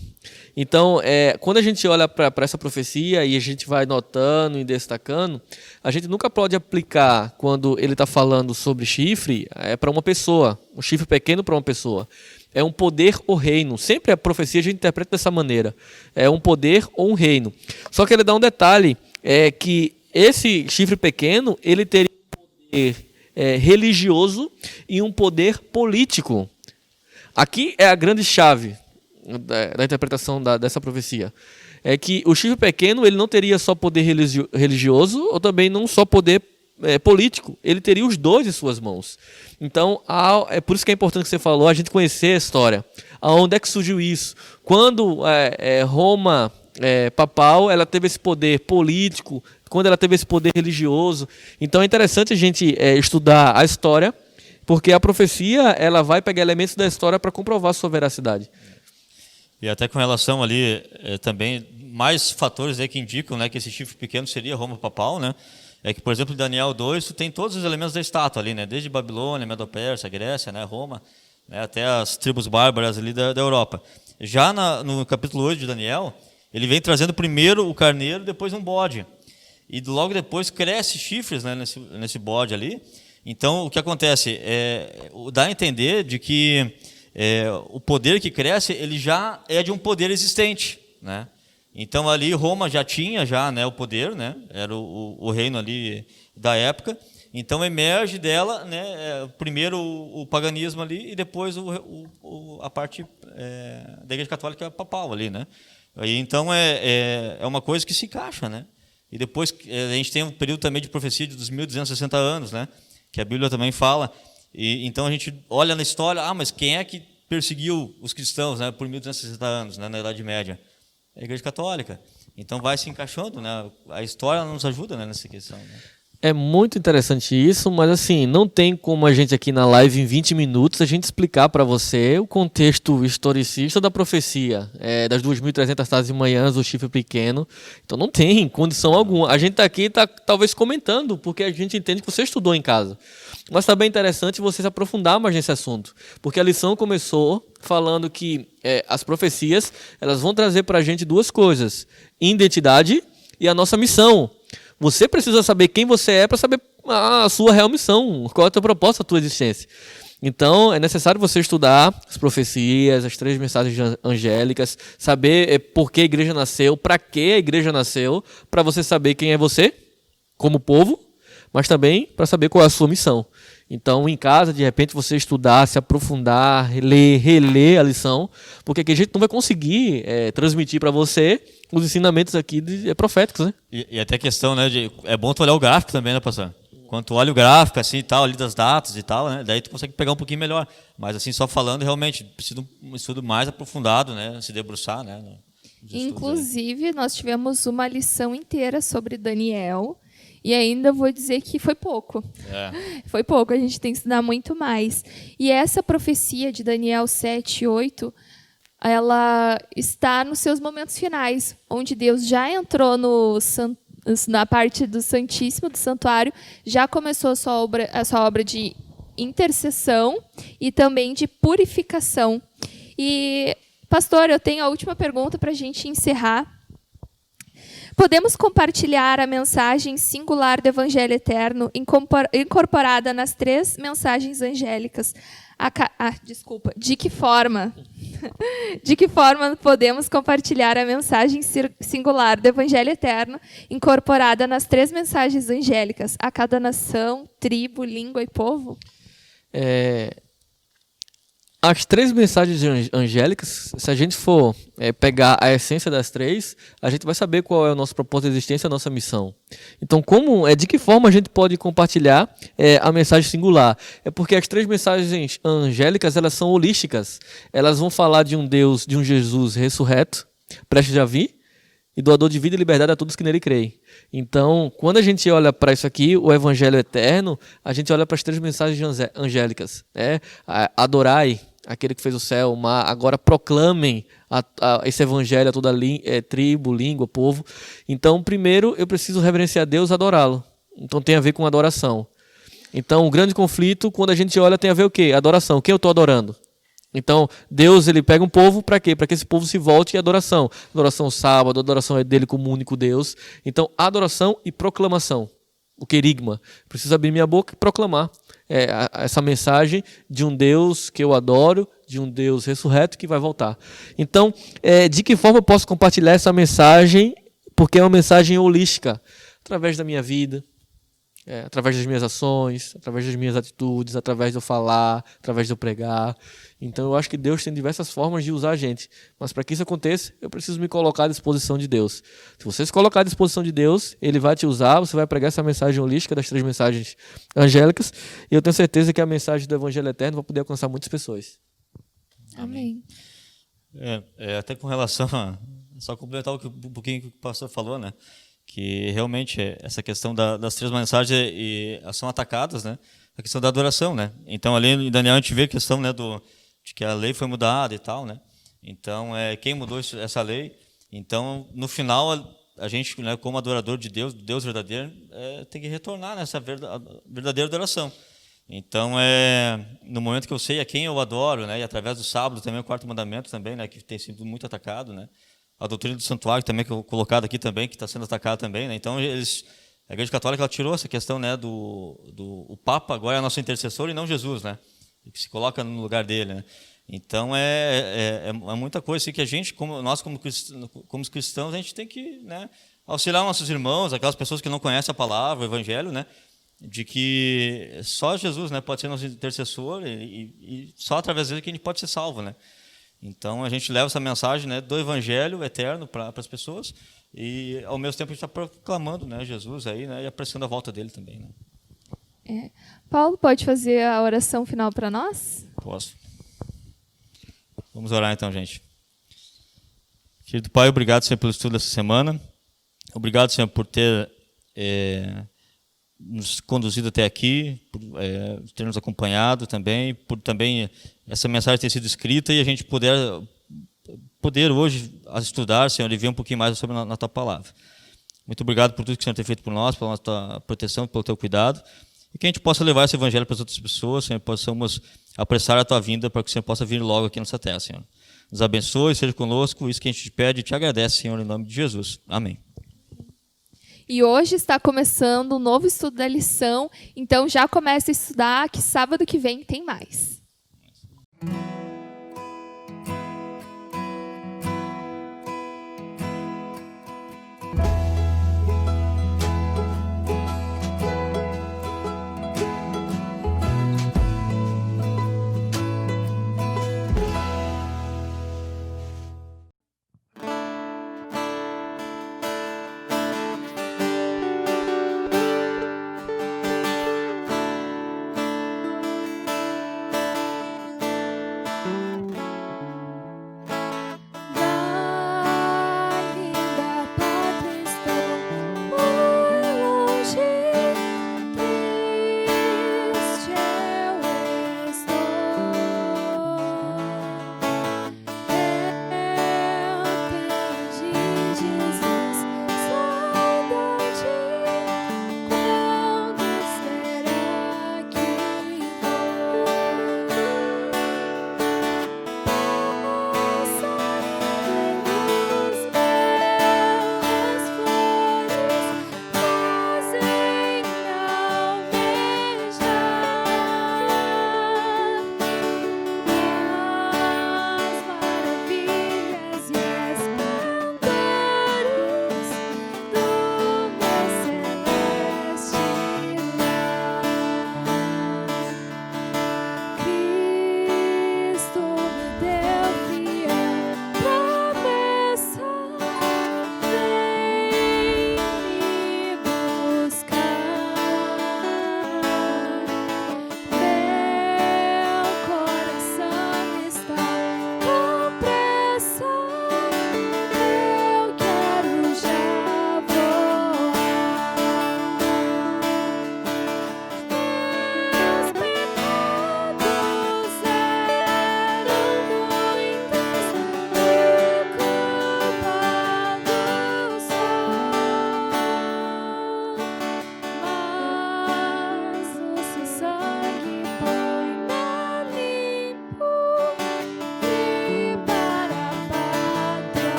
Então, quando a gente olha para essa profecia e a gente vai notando e destacando, a gente nunca pode aplicar, quando ele está falando sobre chifre, para uma pessoa, um chifre pequeno para uma pessoa. É um poder ou reino. Sempre a profecia a gente interpreta dessa maneira. É um poder ou um reino. Só que ele dá um detalhe, que esse chifre pequeno, ele teria um poder religioso e um poder político. Aqui é a grande chave da interpretação dessa profecia. É que o chifre pequeno ele não teria só poder religioso ou também não só poder político. Ele teria os dois em suas mãos. Então, é por isso que é importante que você falou, a gente conhecer a história. Aonde é que surgiu isso? Quando Roma papal ela teve esse poder político, quando ela teve esse poder religioso. Então, é interessante a gente estudar a história, porque a profecia ela vai pegar elementos da história para comprovar a sua veracidade. E até com relação ali, também, mais fatores aí que indicam, né, que esse chifre pequeno seria Roma papal, né? É que, por exemplo, em Daniel 2, tu tem todos os elementos da estátua ali, né? Desde Babilônia, Medo-Pérsia, Grécia, né, Roma, né, até as tribos bárbaras ali da Europa. Já no capítulo 8 de Daniel, ele vem trazendo primeiro o carneiro, depois um bode. E logo depois cresce chifres, né, nesse bode ali. Então, o que acontece? Dá a entender de que o poder que cresce, ele já é de um poder existente, né? Então ali Roma já tinha né, o poder, né? Era o reino ali da época. Então emerge dela, né, primeiro o paganismo ali e depois a parte da Igreja Católica papal ali, né? E então é uma coisa que se encaixa, né? E depois a gente tem um período também de profecia dos 1.260 anos, né? Que a Bíblia também fala. E então a gente olha na história, mas quem é que perseguiu os cristãos, né, por 1.260 anos, né, na Idade Média? É a Igreja Católica. Então vai se encaixando, né? A história nos ajuda, né, nessa questão. Né? É muito interessante isso, mas assim, não tem como a gente aqui na live em 20 minutos a gente explicar para você o contexto historicista da profecia, das 2.300 tardes e manhãs, do chifre pequeno. Então não tem condição alguma. A gente está aqui talvez comentando, porque a gente entende que você estudou em casa. Mas está bem interessante você se aprofundar mais nesse assunto, porque a lição começou falando que as profecias elas vão trazer para a gente duas coisas: identidade e a nossa missão. Você precisa saber quem você é para saber a sua real missão, qual é a tua proposta, a tua existência. Então, é necessário você estudar as profecias, as 3 mensagens angélicas, saber por que a igreja nasceu, para que a igreja nasceu, para você saber quem é você, como povo, mas também para saber qual é a sua missão. Então, em casa, de repente, você estudar, se aprofundar, reler a lição, porque aqui a gente não vai conseguir transmitir para você os ensinamentos aqui proféticos, né? E até a questão, né, é bom tu olhar o gráfico também, né, pastor? Quando tu olha o gráfico, assim, e tal, ali das datas e tal, né, daí tu consegue pegar um pouquinho melhor. Mas, assim, só falando, realmente, precisa de um estudo mais aprofundado, né, se debruçar, né. Inclusive, nós tivemos uma lição inteira sobre Daniel, e ainda vou dizer que foi pouco. Foi pouco, a gente tem que estudar muito mais. E essa profecia de Daniel 7:8, ela está nos seus momentos finais, onde Deus já entrou na parte do Santíssimo, do santuário, já começou a sua obra de intercessão e também de purificação. E, pastor, eu tenho a última pergunta para a gente encerrar. Podemos compartilhar a mensagem singular do Evangelho Eterno incorporada nas 3 mensagens angélicas? Desculpa. De que forma? De que forma podemos compartilhar a mensagem singular do Evangelho Eterno incorporada nas 3 mensagens angélicas a cada nação, tribo, língua e povo? As 3 mensagens angélicas, se a gente for pegar a essência das 3, a gente vai saber qual é o nosso propósito de existência, a nossa missão. Então, de que forma a gente pode compartilhar a mensagem singular? É porque as 3 mensagens angélicas, elas são holísticas. Elas vão falar de um Deus, de um Jesus ressurreto, prestes a vir, e doador de vida e liberdade a todos que nele creem. Então, quando a gente olha para isso aqui, o Evangelho Eterno, a gente olha para as 3 mensagens angélicas. Adorai aquele que fez o céu, o mar, agora proclamem esse evangelho a toda tribo, língua, povo. Então, primeiro, eu preciso reverenciar Deus, adorá-lo. Então, tem a ver com adoração. Então, o grande conflito, quando a gente olha, tem a ver o quê? Adoração. Quem eu estou adorando? Então, Deus ele pega um povo para quê? Para que esse povo se volte em adoração. Adoração sábado, adoração é dele como único Deus. Então, adoração e proclamação. O querigma. Preciso abrir minha boca e proclamar essa mensagem de um Deus que eu adoro, de um Deus ressurreto que vai voltar. Então, de que forma eu posso compartilhar essa mensagem? Porque é uma mensagem holística. Através da minha vida, através das minhas ações, através das minhas atitudes, através de eu falar, através de eu pregar. Então, eu acho que Deus tem diversas formas de usar a gente. Mas para que isso aconteça, eu preciso me colocar à disposição de Deus. Se você se colocar à disposição de Deus, Ele vai te usar, você vai pregar essa mensagem holística das 3 mensagens angélicas, e eu tenho certeza que a mensagem do Evangelho Eterno vai poder alcançar muitas pessoas. Amém. Até com relação a... Só complementar um pouquinho que o pastor falou, né? Que realmente essa questão das 3 mensagens são atacadas, né? A questão da adoração, né? Então, ali em Daniel, a gente vê a questão, né, de que a lei foi mudada e tal, né? Então, quem mudou essa lei? Então, no final, a gente, né, como adorador de Deus, Deus verdadeiro, tem que retornar nessa verdadeira adoração. Então, no momento que eu sei a quem eu adoro, né, e através do sábado também, o 4º mandamento também, né, que tem sido muito atacado, né? A doutrina do santuário também, que eu colocado aqui também, que está sendo atacada também, né? Então, a Igreja Católica ela tirou essa questão, né, o Papa agora é nosso intercessor e não Jesus, né? Que se coloca no lugar dele, né? Então é muita coisa assim, que a gente, nós como cristãos, a gente tem que, né, auxiliar nossos irmãos, aquelas pessoas que não conhecem a palavra, o Evangelho, né? De que só Jesus, né, pode ser nosso intercessor e só através dele que a gente pode ser salvo, né? Então a gente leva essa mensagem, né, do Evangelho eterno para as pessoas e ao mesmo tempo a gente está proclamando, né, Jesus aí, né, e apressando a volta dele também, né? Paulo, pode fazer a oração final para nós? Posso. Vamos orar então, gente. Querido Pai, obrigado, Senhor, pelo estudo dessa semana. Obrigado, Senhor, por ter nos conduzido até aqui, por ter nos acompanhado também, por também essa mensagem ter sido escrita e a gente poder hoje estudar, Senhor, e ver um pouquinho mais sobre na Tua palavra. Muito obrigado por tudo que o Senhor tem feito por nós, pela nossa proteção, pelo Teu cuidado, e que a gente possa levar esse evangelho para as outras pessoas, Senhor, possamos apressar a Tua vinda para que o Senhor possa vir logo aqui nessa terra, Senhor. Nos abençoe, seja conosco, isso que a gente te pede e te agradece, Senhor, em nome de Jesus. Amém. E hoje está começando um novo estudo da lição, então já começa a estudar, que sábado que vem tem mais.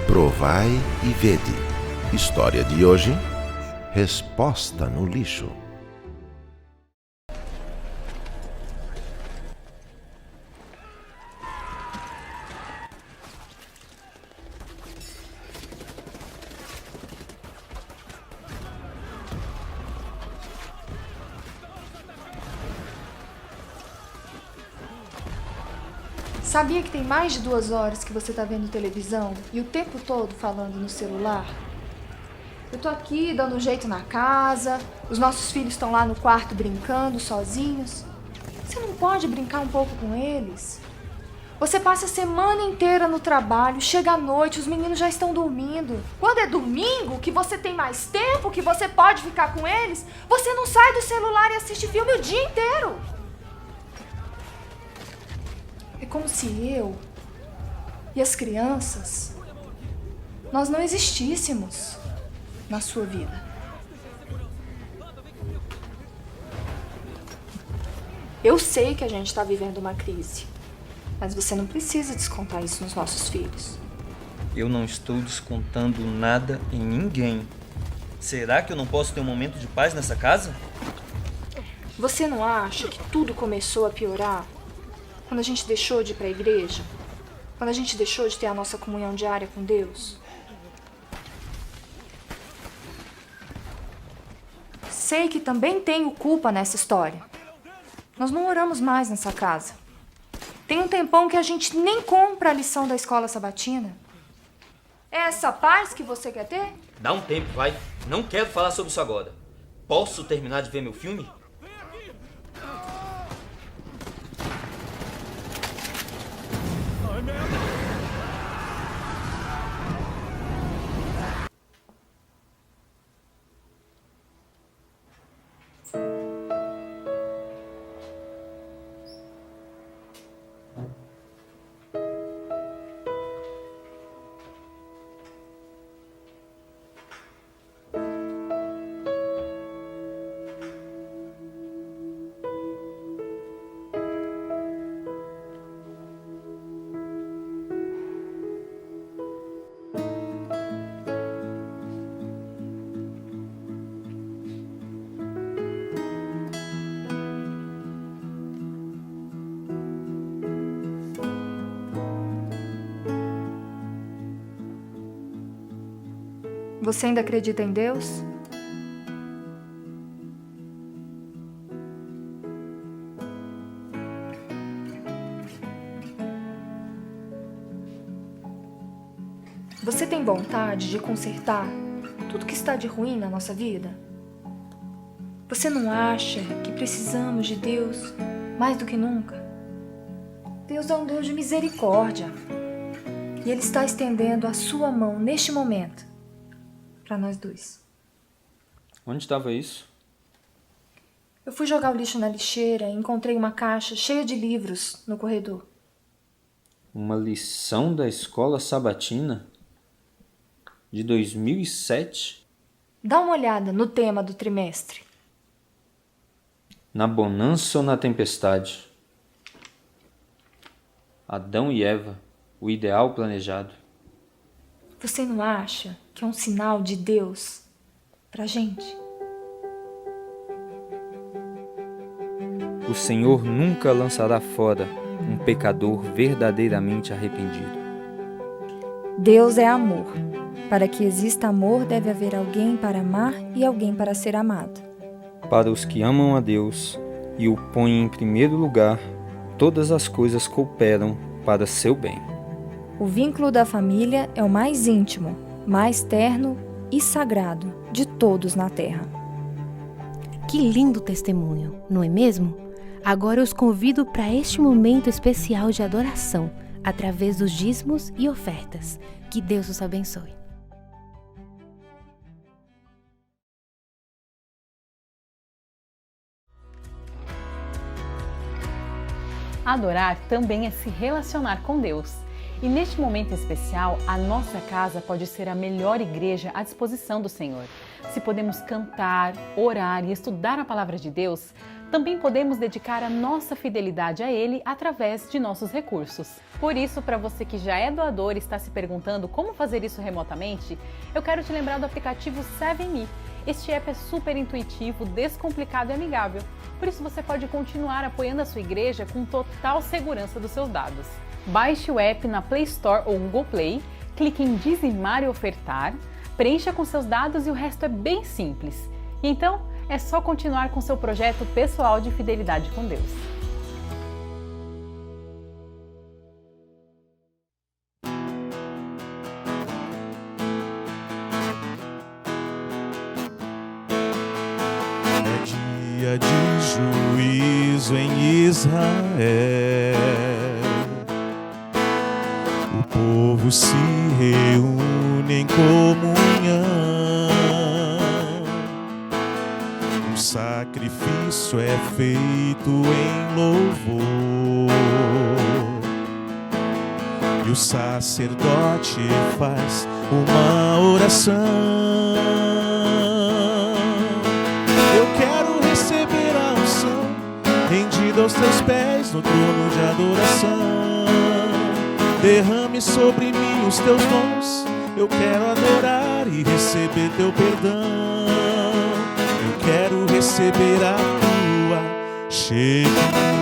Provai e vede. História de hoje: resposta no lixo. Sabia que tem mais de 2 horas que você tá vendo televisão e o tempo todo falando no celular? Eu tô aqui dando um jeito na casa, os nossos filhos estão lá no quarto brincando sozinhos. Você não pode brincar um pouco com eles? Você passa a semana inteira no trabalho, chega à noite, os meninos já estão dormindo. Quando é domingo, que você tem mais tempo, que você pode ficar com eles, você não sai do celular e assiste filme o dia inteiro. É como se eu e as crianças, nós não existíssemos na sua vida. Eu sei que a gente está vivendo uma crise, mas você não precisa descontar isso nos nossos filhos. Eu não estou descontando nada em ninguém. Será que eu não posso ter um momento de paz nessa casa? Você não acha que tudo começou a piorar quando a gente deixou de ir para a igreja? Quando a gente deixou de ter a nossa comunhão diária com Deus? Sei que também tenho culpa nessa história. Nós não oramos mais nessa casa. Tem um tempão que a gente nem compra a lição da escola sabatina. É essa paz que você quer ter? Dá um tempo, vai. Não quero falar sobre isso agora. Posso terminar de ver meu filme? Você ainda acredita em Deus? Você tem vontade de consertar tudo que está de ruim na nossa vida? Você não acha que precisamos de Deus mais do que nunca? Deus é um Deus de misericórdia. E Ele está estendendo a sua mão neste momento para nós dois. Onde estava isso? Eu fui jogar o lixo na lixeira e encontrei uma caixa cheia de livros no corredor. Uma lição da escola sabatina? De 2007? Dá uma olhada no tema do trimestre. Na bonança ou na tempestade? Adão e Eva, o ideal planejado. Você não acha que é um sinal de Deus pra gente? O Senhor nunca lançará fora um pecador verdadeiramente arrependido. Deus é amor. Para que exista amor, deve haver alguém para amar e alguém para ser amado. Para os que amam a Deus e o põem em primeiro lugar, todas as coisas cooperam para seu bem. O vínculo da família é o mais íntimo, mais terno e sagrado de todos na Terra. Que lindo testemunho, não é mesmo? Agora eu os convido para este momento especial de adoração, através dos dízimos e ofertas. Que Deus os abençoe. Adorar também é se relacionar com Deus. E neste momento especial, a nossa casa pode ser a melhor igreja à disposição do Senhor. Se podemos cantar, orar e estudar a palavra de Deus, também podemos dedicar a nossa fidelidade a Ele através de nossos recursos. Por isso, para você que já é doador e está se perguntando como fazer isso remotamente, eu quero te lembrar do aplicativo 7Me. Este app é super intuitivo, descomplicado e amigável. Por isso você pode continuar apoiando a sua igreja com total segurança dos seus dados. Baixe o app na Play Store ou Google Play, clique em dizimar e ofertar, preencha com seus dados e o resto é bem simples. E então, é só continuar com seu projeto pessoal de fidelidade com Deus. É dia de juízo em Israel. O povo se reúne em comunhão. Um sacrifício é feito em louvor. e o sacerdote faz uma oração. Eu quero receber a unção, rendido aos teus pés no trono de adoração. Derrame sobre mim os teus dons, eu quero adorar e receber teu perdão. Eu quero receber a tua Shekinah.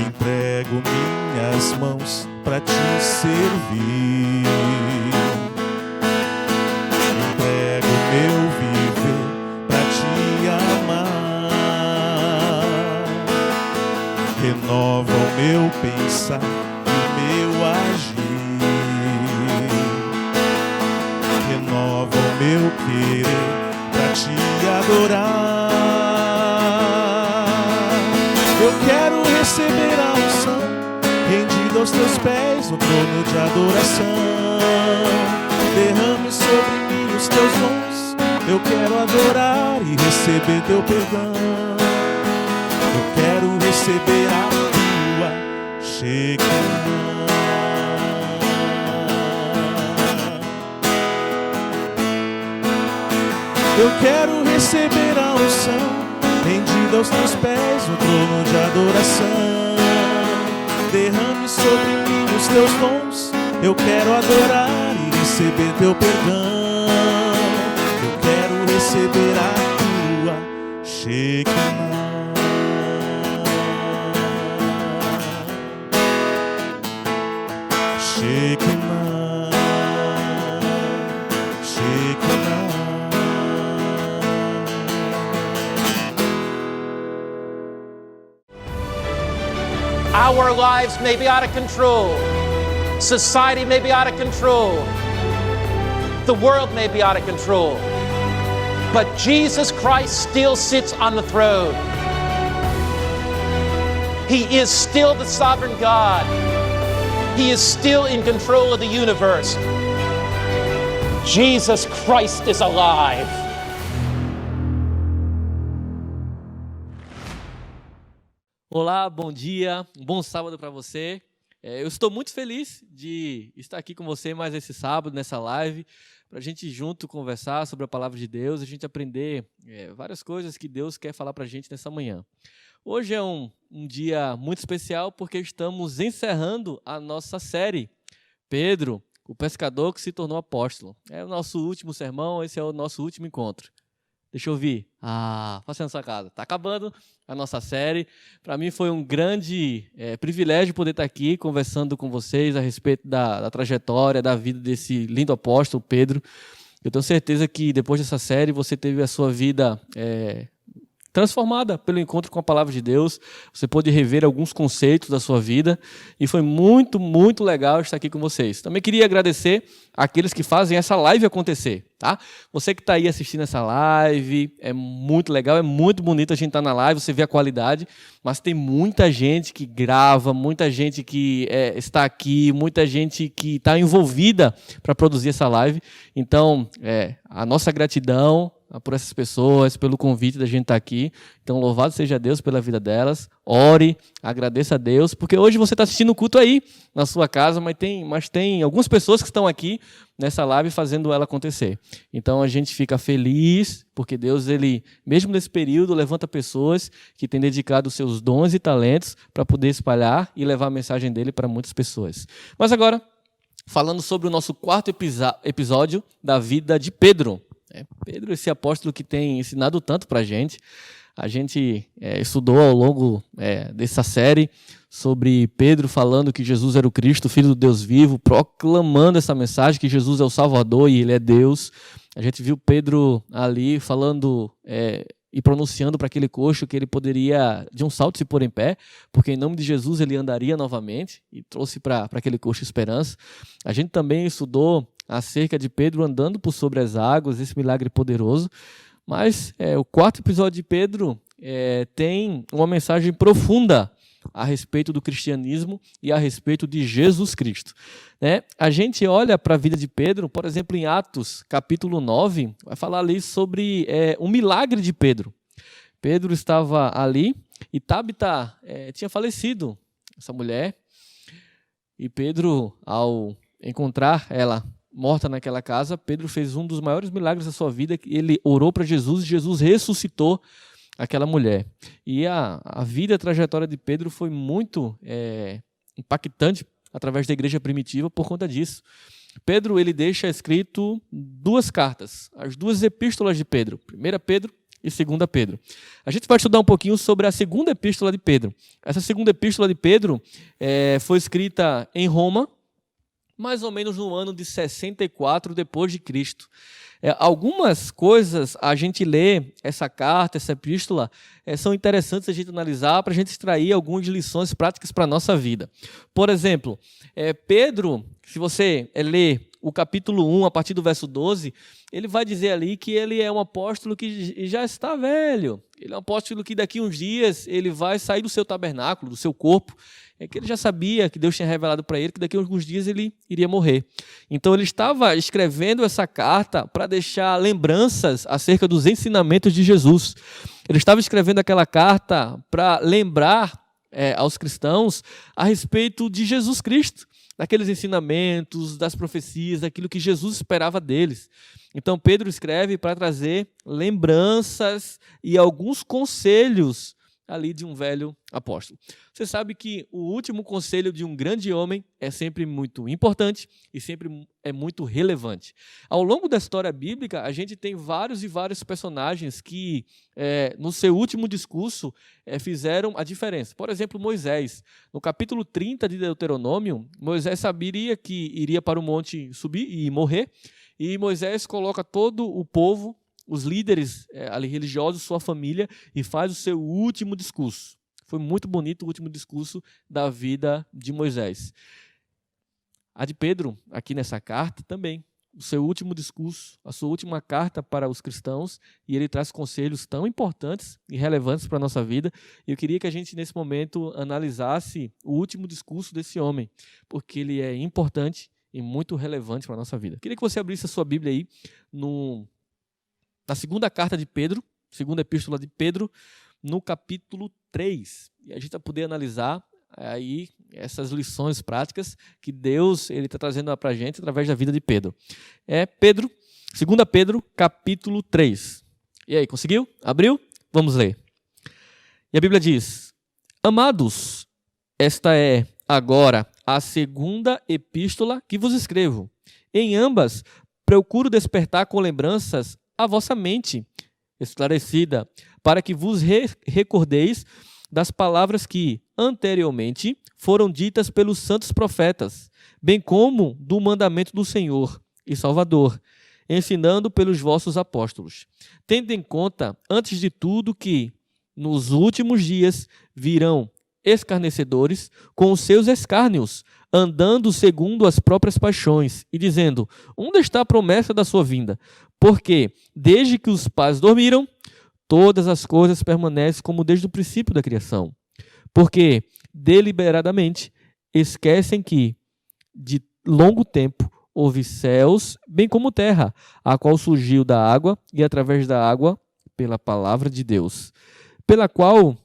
Entrego minhas mãos para te servir. Entrego meu viver para te amar. Renova o meu pensar e o meu agir. Renova o meu querer para te adorar. Eu quero receber a unção, rendido aos teus pés no trono de adoração. Derrame sobre mim os teus dons, eu quero adorar e receber teu perdão. Eu quero receber a tua Shekinah. Eu quero receber a unção, rendido aos teus pés no trono de adoração. Derrame sobre mim os teus dons, eu quero adorar e receber teu perdão. Eu quero receber a tua Shekinah. Shekinah, Shekinah. Our lives may be out of control. Society may be out of control. The world may be out of control. But Jesus Christ still sits on the throne. He is still the sovereign God. He is still in control of the universe. Jesus Christ is alive. Olá, bom dia, um bom sábado para você. Eu estou muito feliz de estar aqui com você mais esse sábado, nessa live, para a gente junto conversar sobre a palavra de Deus, a gente aprender várias coisas que Deus quer falar para a gente nessa manhã. Hoje é um dia muito especial porque estamos encerrando a nossa série, Pedro, o pescador que se tornou apóstolo. É o nosso último sermão, esse é o nosso último encontro. Deixa eu ouvir. Faça na sua casa. Está acabando a nossa série. Para mim foi um grande privilégio poder estar aqui conversando com vocês a respeito da trajetória, da vida desse lindo apóstolo, Pedro. Eu tenho certeza que depois dessa série você teve a sua vida transformada pelo encontro com a palavra de Deus. Você pôde rever alguns conceitos da sua vida e foi muito, muito legal estar aqui com vocês. Também queria agradecer àqueles que fazem essa live acontecer, tá? Você que está aí assistindo essa live, é muito legal, é muito bonito a gente estar na live, você vê a qualidade, mas tem muita gente que grava, muita gente que está aqui, muita gente que está envolvida para produzir essa live. Então, a nossa gratidão por essas pessoas, pelo convite da gente estar aqui. Então, louvado seja Deus pela vida delas. Ore, agradeça a Deus, porque hoje você está assistindo o culto aí na sua casa, mas tem algumas pessoas que estão aqui nessa live fazendo ela acontecer. Então, a gente fica feliz, porque Deus, ele, mesmo nesse período, levanta pessoas que têm dedicado os seus dons e talentos para poder espalhar e levar a mensagem dele para muitas pessoas. Mas agora, falando sobre o nosso quarto episódio da vida de Pedro. Pedro, esse apóstolo que tem ensinado tanto para a gente estudou ao longo dessa série sobre Pedro falando que Jesus era o Cristo, Filho do Deus vivo, proclamando essa mensagem que Jesus é o Salvador e Ele é Deus. A gente viu Pedro ali falando e pronunciando para aquele coxo que ele poderia de um salto se pôr em pé, porque em nome de Jesus ele andaria novamente, e trouxe para aquele coxo esperança. A gente também estudou acerca de Pedro andando por sobre as águas, esse milagre poderoso. Mas o quarto episódio de Pedro tem uma mensagem profunda a respeito do cristianismo e a respeito de Jesus Cristo. A gente olha para a vida de Pedro, por exemplo, em Atos capítulo 9, vai falar ali sobre um milagre de Pedro. Pedro estava ali e Tabita tinha falecido, essa mulher. E Pedro, ao encontrar ela morta naquela casa, Pedro fez um dos maiores milagres da sua vida. Ele orou para Jesus e Jesus ressuscitou aquela mulher. E a vida e a trajetória de Pedro foi muito impactante através da igreja primitiva por conta disso. Pedro, ele deixa escrito 2 cartas, as 2 epístolas de Pedro, 1 Pedro e 2 Pedro. A gente vai estudar um pouquinho sobre a 2ª epístola de Pedro. Essa 2ª epístola de Pedro foi escrita em Roma, mais ou menos no ano de 64 depois de Cristo. Algumas coisas a gente lê essa carta, essa epístola, são interessantes a gente analisar para a gente extrair algumas lições práticas para a nossa vida. Por exemplo, Pedro, se você ler o capítulo 1, a partir do verso 12, ele vai dizer ali que ele é um apóstolo que já está velho. Ele é um apóstolo que daqui a uns dias ele vai sair do seu tabernáculo, do seu corpo. É que ele já sabia que Deus tinha revelado para ele que daqui a alguns dias ele iria morrer. Então ele estava escrevendo essa carta para deixar lembranças acerca dos ensinamentos de Jesus. Ele estava escrevendo aquela carta para lembrar aos cristãos a respeito de Jesus Cristo, daqueles ensinamentos, das profecias, daquilo que Jesus esperava deles. Então Pedro escreve para trazer lembranças e alguns conselhos ali de um velho apóstolo. Você sabe que o último conselho de um grande homem é sempre muito importante e sempre é muito relevante. Ao longo da história bíblica, a gente tem vários e vários personagens que, no seu último discurso, fizeram a diferença. Por exemplo, Moisés. No capítulo 30 de Deuteronômio, Moisés sabia que iria para o monte subir e morrer, e Moisés coloca todo o povo, os líderes ali religiosos, sua família, e faz o seu último discurso. Foi muito bonito o último discurso da vida de Moisés. A de Pedro, aqui nessa carta, também. O seu último discurso, a sua última carta para os cristãos, e ele traz conselhos tão importantes e relevantes para a nossa vida. E eu queria que a gente, nesse momento, analisasse o último discurso desse homem, porque ele é importante e muito relevante para a nossa vida. Eu queria que você abrisse a sua Bíblia aí na 2ª carta de Pedro, 2ª epístola de Pedro, no capítulo 3. E a gente vai poder analisar aí essas lições práticas que Deus está trazendo para a gente através da vida de Pedro. 2 Pedro, capítulo 3. E aí, conseguiu? Abriu? Vamos ler. E a Bíblia diz: Amados, esta é agora a 2ª epístola que vos escrevo. Em ambas, procuro despertar com lembranças a vossa mente esclarecida, para que vos recordeis das palavras que anteriormente foram ditas pelos santos profetas, bem como do mandamento do Senhor e Salvador, ensinando pelos vossos apóstolos. Tendo em conta, antes de tudo, que nos últimos dias virão escarnecedores com os seus escárnios, andando segundo as próprias paixões, e dizendo: onde está a promessa da sua vinda? Porque, desde que os pais dormiram, todas as coisas permanecem como desde o princípio da criação. Porque, deliberadamente, esquecem que, de longo tempo, houve céus, bem como terra, a qual surgiu da água, e através da água, pela palavra de Deus, pela qual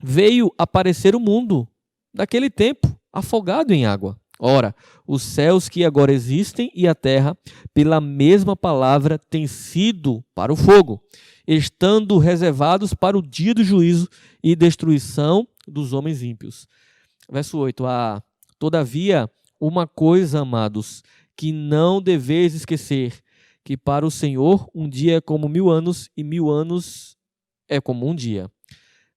veio aparecer o mundo, naquele tempo, afogado em água. Ora, os céus que agora existem e a terra, pela mesma palavra, têm sido para o fogo, estando reservados para o dia do juízo e destruição dos homens ímpios. Verso 8. Todavia, uma coisa, amados, que não deveis esquecer, que para o Senhor um dia é como 1000 anos, e 1000 anos é como um dia.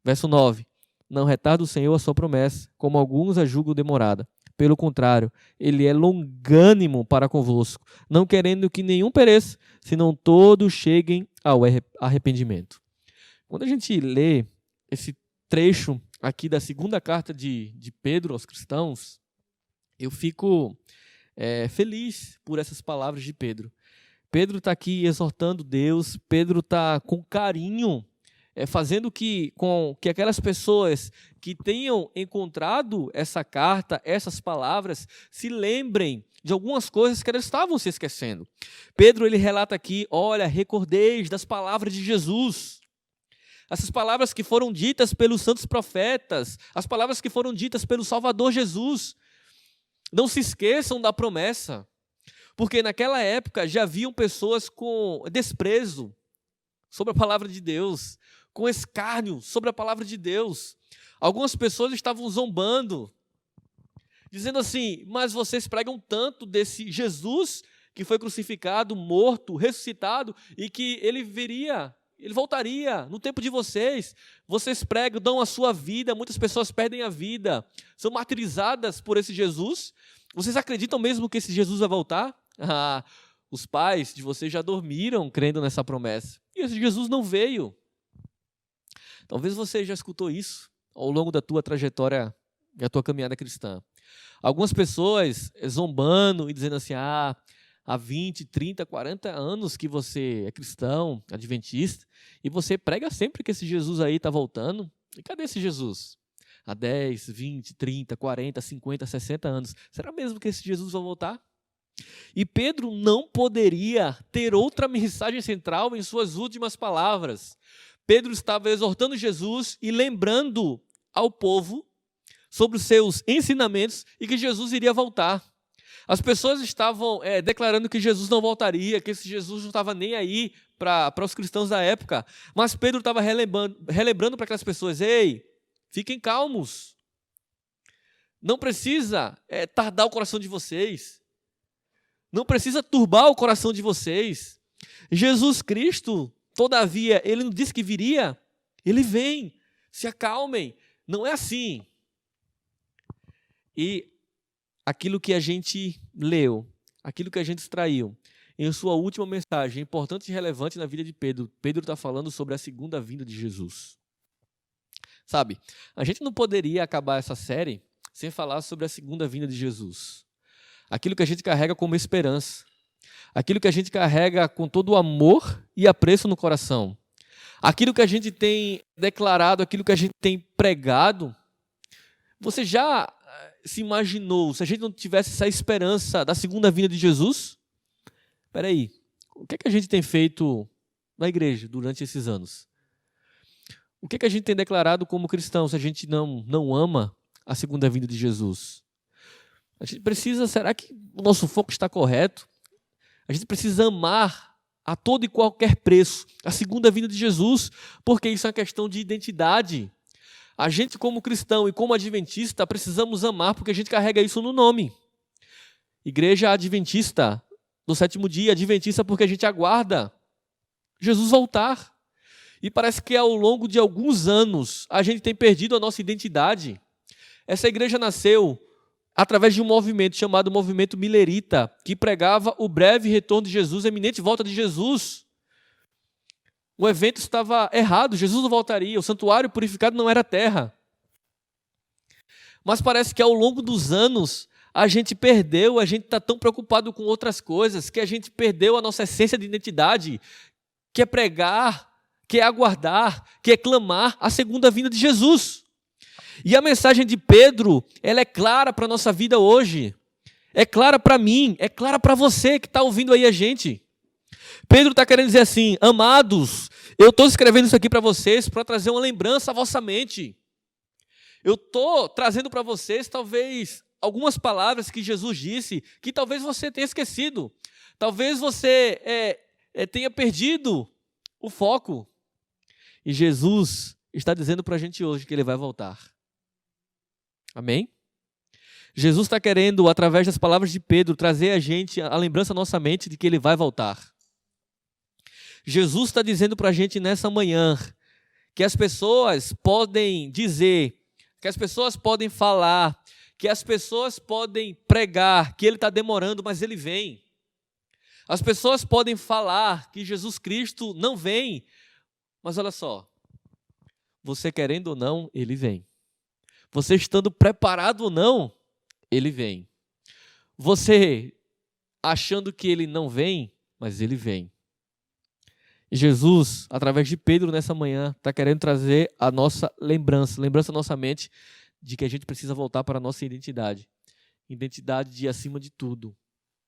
Verso 9. Não retarda o Senhor a sua promessa, como alguns a julgam demorada. Pelo contrário, ele é longânimo para convosco, não querendo que nenhum pereça, senão todos cheguem ao arrependimento. Quando a gente lê esse trecho aqui da 2ª carta de Pedro aos cristãos, eu fico feliz por essas palavras de Pedro. Pedro está aqui exortando Deus, Pedro está com carinho, fazendo com que aquelas pessoas que tenham encontrado essa carta, essas palavras, se lembrem de algumas coisas que eles estavam se esquecendo. Pedro, ele relata aqui: olha, recordeis das palavras de Jesus. essas palavras que foram ditas pelos santos profetas, as palavras que foram ditas pelo Salvador Jesus. Não se esqueçam da promessa, porque naquela época já haviam pessoas com desprezo sobre a palavra de Deus, com escárnio sobre a palavra de Deus. Algumas pessoas estavam zombando, dizendo assim: mas vocês pregam tanto desse Jesus que foi crucificado, morto, ressuscitado, e que ele viria, ele voltaria no tempo de vocês. Vocês pregam, dão a sua vida, muitas pessoas perdem a vida, são martirizadas por esse Jesus. Vocês acreditam mesmo que esse Jesus vai voltar? Os pais de vocês já dormiram crendo nessa promessa. E esse Jesus não veio. Talvez você já escutou isso ao longo da tua trajetória, da tua caminhada cristã. Algumas pessoas zombando e dizendo assim: há 20, 30, 40 anos que você é cristão, adventista, e você prega sempre que esse Jesus aí está voltando. E cadê esse Jesus? Há 10, 20, 30, 40, 50, 60 anos. Será mesmo que esse Jesus vai voltar? E Pedro não poderia ter outra mensagem central em suas últimas palavras. Pedro estava exortando Jesus e lembrando ao povo sobre os seus ensinamentos e que Jesus iria voltar. As pessoas estavam declarando que Jesus não voltaria, que esse Jesus não estava nem aí para os cristãos da época. Mas Pedro estava relembrando para aquelas pessoas: ei, fiquem calmos. Não precisa tardar o coração de vocês. Não precisa turbar o coração de vocês. Jesus Cristo, todavia, ele não disse que viria. Ele vem. Se acalmem. Não é assim. E aquilo que a gente leu, aquilo que a gente extraiu, em sua última mensagem, importante e relevante na vida de Pedro, Pedro está falando sobre a segunda vinda de Jesus. Sabe, a gente não poderia acabar essa série sem falar sobre a segunda vinda de Jesus. Aquilo que a gente carrega como esperança, aquilo que a gente carrega com todo o amor e apreço no coração, aquilo que a gente tem declarado, aquilo que a gente tem pregado. Você já se imaginou, se a gente não tivesse essa esperança da segunda vinda de Jesus? Espera aí, o que é que a gente tem feito na igreja durante esses anos? O que é que a gente tem declarado como cristão se a gente não ama a segunda vinda de Jesus? A gente precisa, será que o nosso foco está correto? A gente precisa amar a todo e qualquer preço a segunda vinda de Jesus, porque isso é uma questão de identidade. A gente, como cristão e como adventista, precisamos amar porque a gente carrega isso no nome. Igreja Adventista do sétimo dia, adventista porque a gente aguarda Jesus voltar. E parece que ao longo de alguns anos a gente tem perdido a nossa identidade. Essa igreja nasceu através de um movimento chamado Movimento Millerita, que pregava o breve retorno de Jesus, a iminente volta de Jesus. O evento estava errado, Jesus não voltaria, o santuário purificado não era terra. Mas parece que ao longo dos anos a gente perdeu, a gente está tão preocupado com outras coisas, que a gente perdeu a nossa essência de identidade, que é pregar, que é aguardar, que é clamar a segunda vinda de Jesus. E a mensagem de Pedro, ela é clara para a nossa vida hoje. É clara para mim, é clara para você que está ouvindo aí a gente. Pedro está querendo dizer assim: amados, eu estou escrevendo isso aqui para vocês para trazer uma lembrança à vossa mente. Eu estou trazendo para vocês, talvez, algumas palavras que Jesus disse, que talvez você tenha esquecido. Talvez você tenha perdido o foco. E Jesus está dizendo para a gente hoje que ele vai voltar. Amém? Jesus está querendo, através das palavras de Pedro, trazer a gente a lembrança à nossa mente de que ele vai voltar. Jesus está dizendo para a gente nessa manhã que as pessoas podem dizer, que as pessoas podem falar, que as pessoas podem pregar que ele está demorando, mas ele vem. As pessoas podem falar que Jesus Cristo não vem, mas olha só, você querendo ou não, ele vem. Você estando preparado ou não, ele vem. Você achando que ele não vem, mas ele vem. E Jesus, através de Pedro nessa manhã, está querendo trazer a nossa lembrança à nossa mente de que a gente precisa voltar para a nossa identidade. Identidade de, acima de tudo,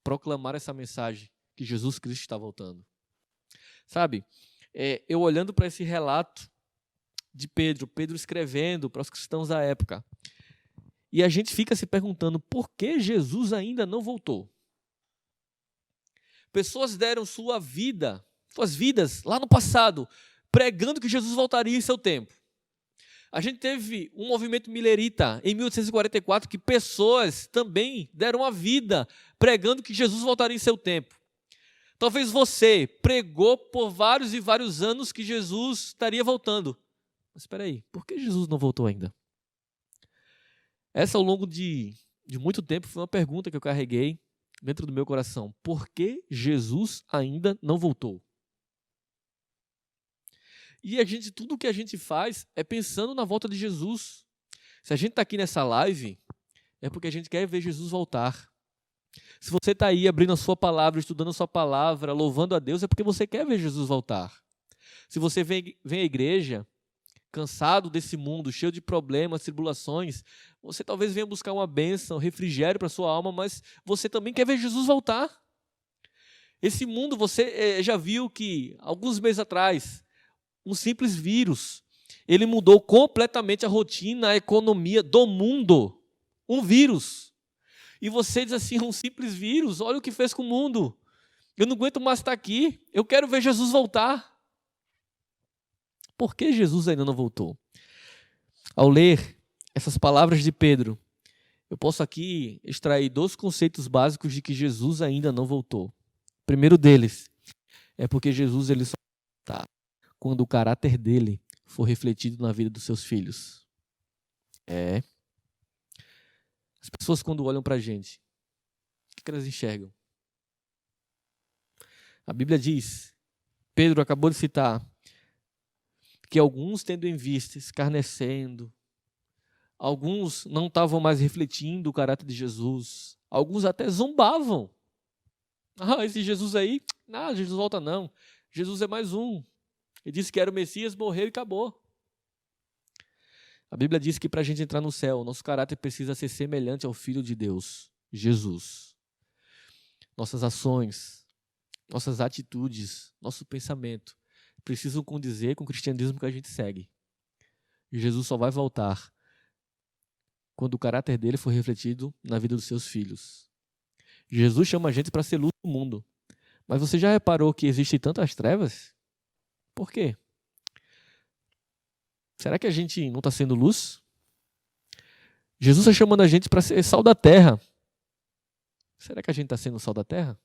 proclamar essa mensagem que Jesus Cristo está voltando. Sabe, eu olhando para esse relato de Pedro, Pedro escrevendo para os cristãos da época. E a gente fica se perguntando por que Jesus ainda não voltou. Pessoas deram suas vidas lá no passado, pregando que Jesus voltaria em seu tempo. A gente teve um movimento milerita em 1844 que pessoas também deram a vida pregando que Jesus voltaria em seu tempo. Talvez você pregou por vários e vários anos que Jesus estaria voltando. Mas espera aí, por que Jesus não voltou ainda? Essa, ao longo de muito tempo, foi uma pergunta que eu carreguei dentro do meu coração. Por que Jesus ainda não voltou? E tudo o que a gente faz é pensando na volta de Jesus. Se a gente está aqui nessa live, é porque a gente quer ver Jesus voltar. Se você está aí abrindo a sua palavra, estudando a sua palavra, louvando a Deus, é porque você quer ver Jesus voltar. Se você vem à igreja, cansado desse mundo, cheio de problemas, tribulações, você talvez venha buscar uma bênção, refrigério para a sua alma, mas você também quer ver Jesus voltar. Esse mundo, você já viu que, alguns meses atrás, um simples vírus, ele mudou completamente a rotina, a economia do mundo. Um vírus. E você diz assim, um simples vírus, olha o que fez com o mundo. Eu não aguento mais estar aqui, eu quero ver Jesus voltar. Por que Jesus ainda não voltou? Ao ler essas palavras de Pedro, eu posso aqui extrair 2 conceitos básicos de que Jesus ainda não voltou. O primeiro deles é porque Jesus ele só volta quando o caráter dele for refletido na vida dos seus filhos. As pessoas, quando olham para a gente, o que elas enxergam? A Bíblia diz, Pedro acabou de citar, que alguns, tendo em vista, escarnecendo, alguns não estavam mais refletindo o caráter de Jesus, alguns até zombavam. Esse Jesus aí, Jesus volta não, Jesus é mais um. Ele disse que era o Messias, morreu e acabou. A Bíblia diz que para a gente entrar no céu, nosso caráter precisa ser semelhante ao Filho de Deus, Jesus. Nossas ações, nossas atitudes, nosso pensamento precisam condizer com o cristianismo que a gente segue. E Jesus só vai voltar quando o caráter dele for refletido na vida dos seus filhos. Jesus chama a gente para ser luz do mundo. Mas você já reparou que existem tantas trevas? Por quê? Será que a gente não está sendo luz? Jesus está chamando a gente para ser sal da terra. Será que a gente está sendo sal da terra?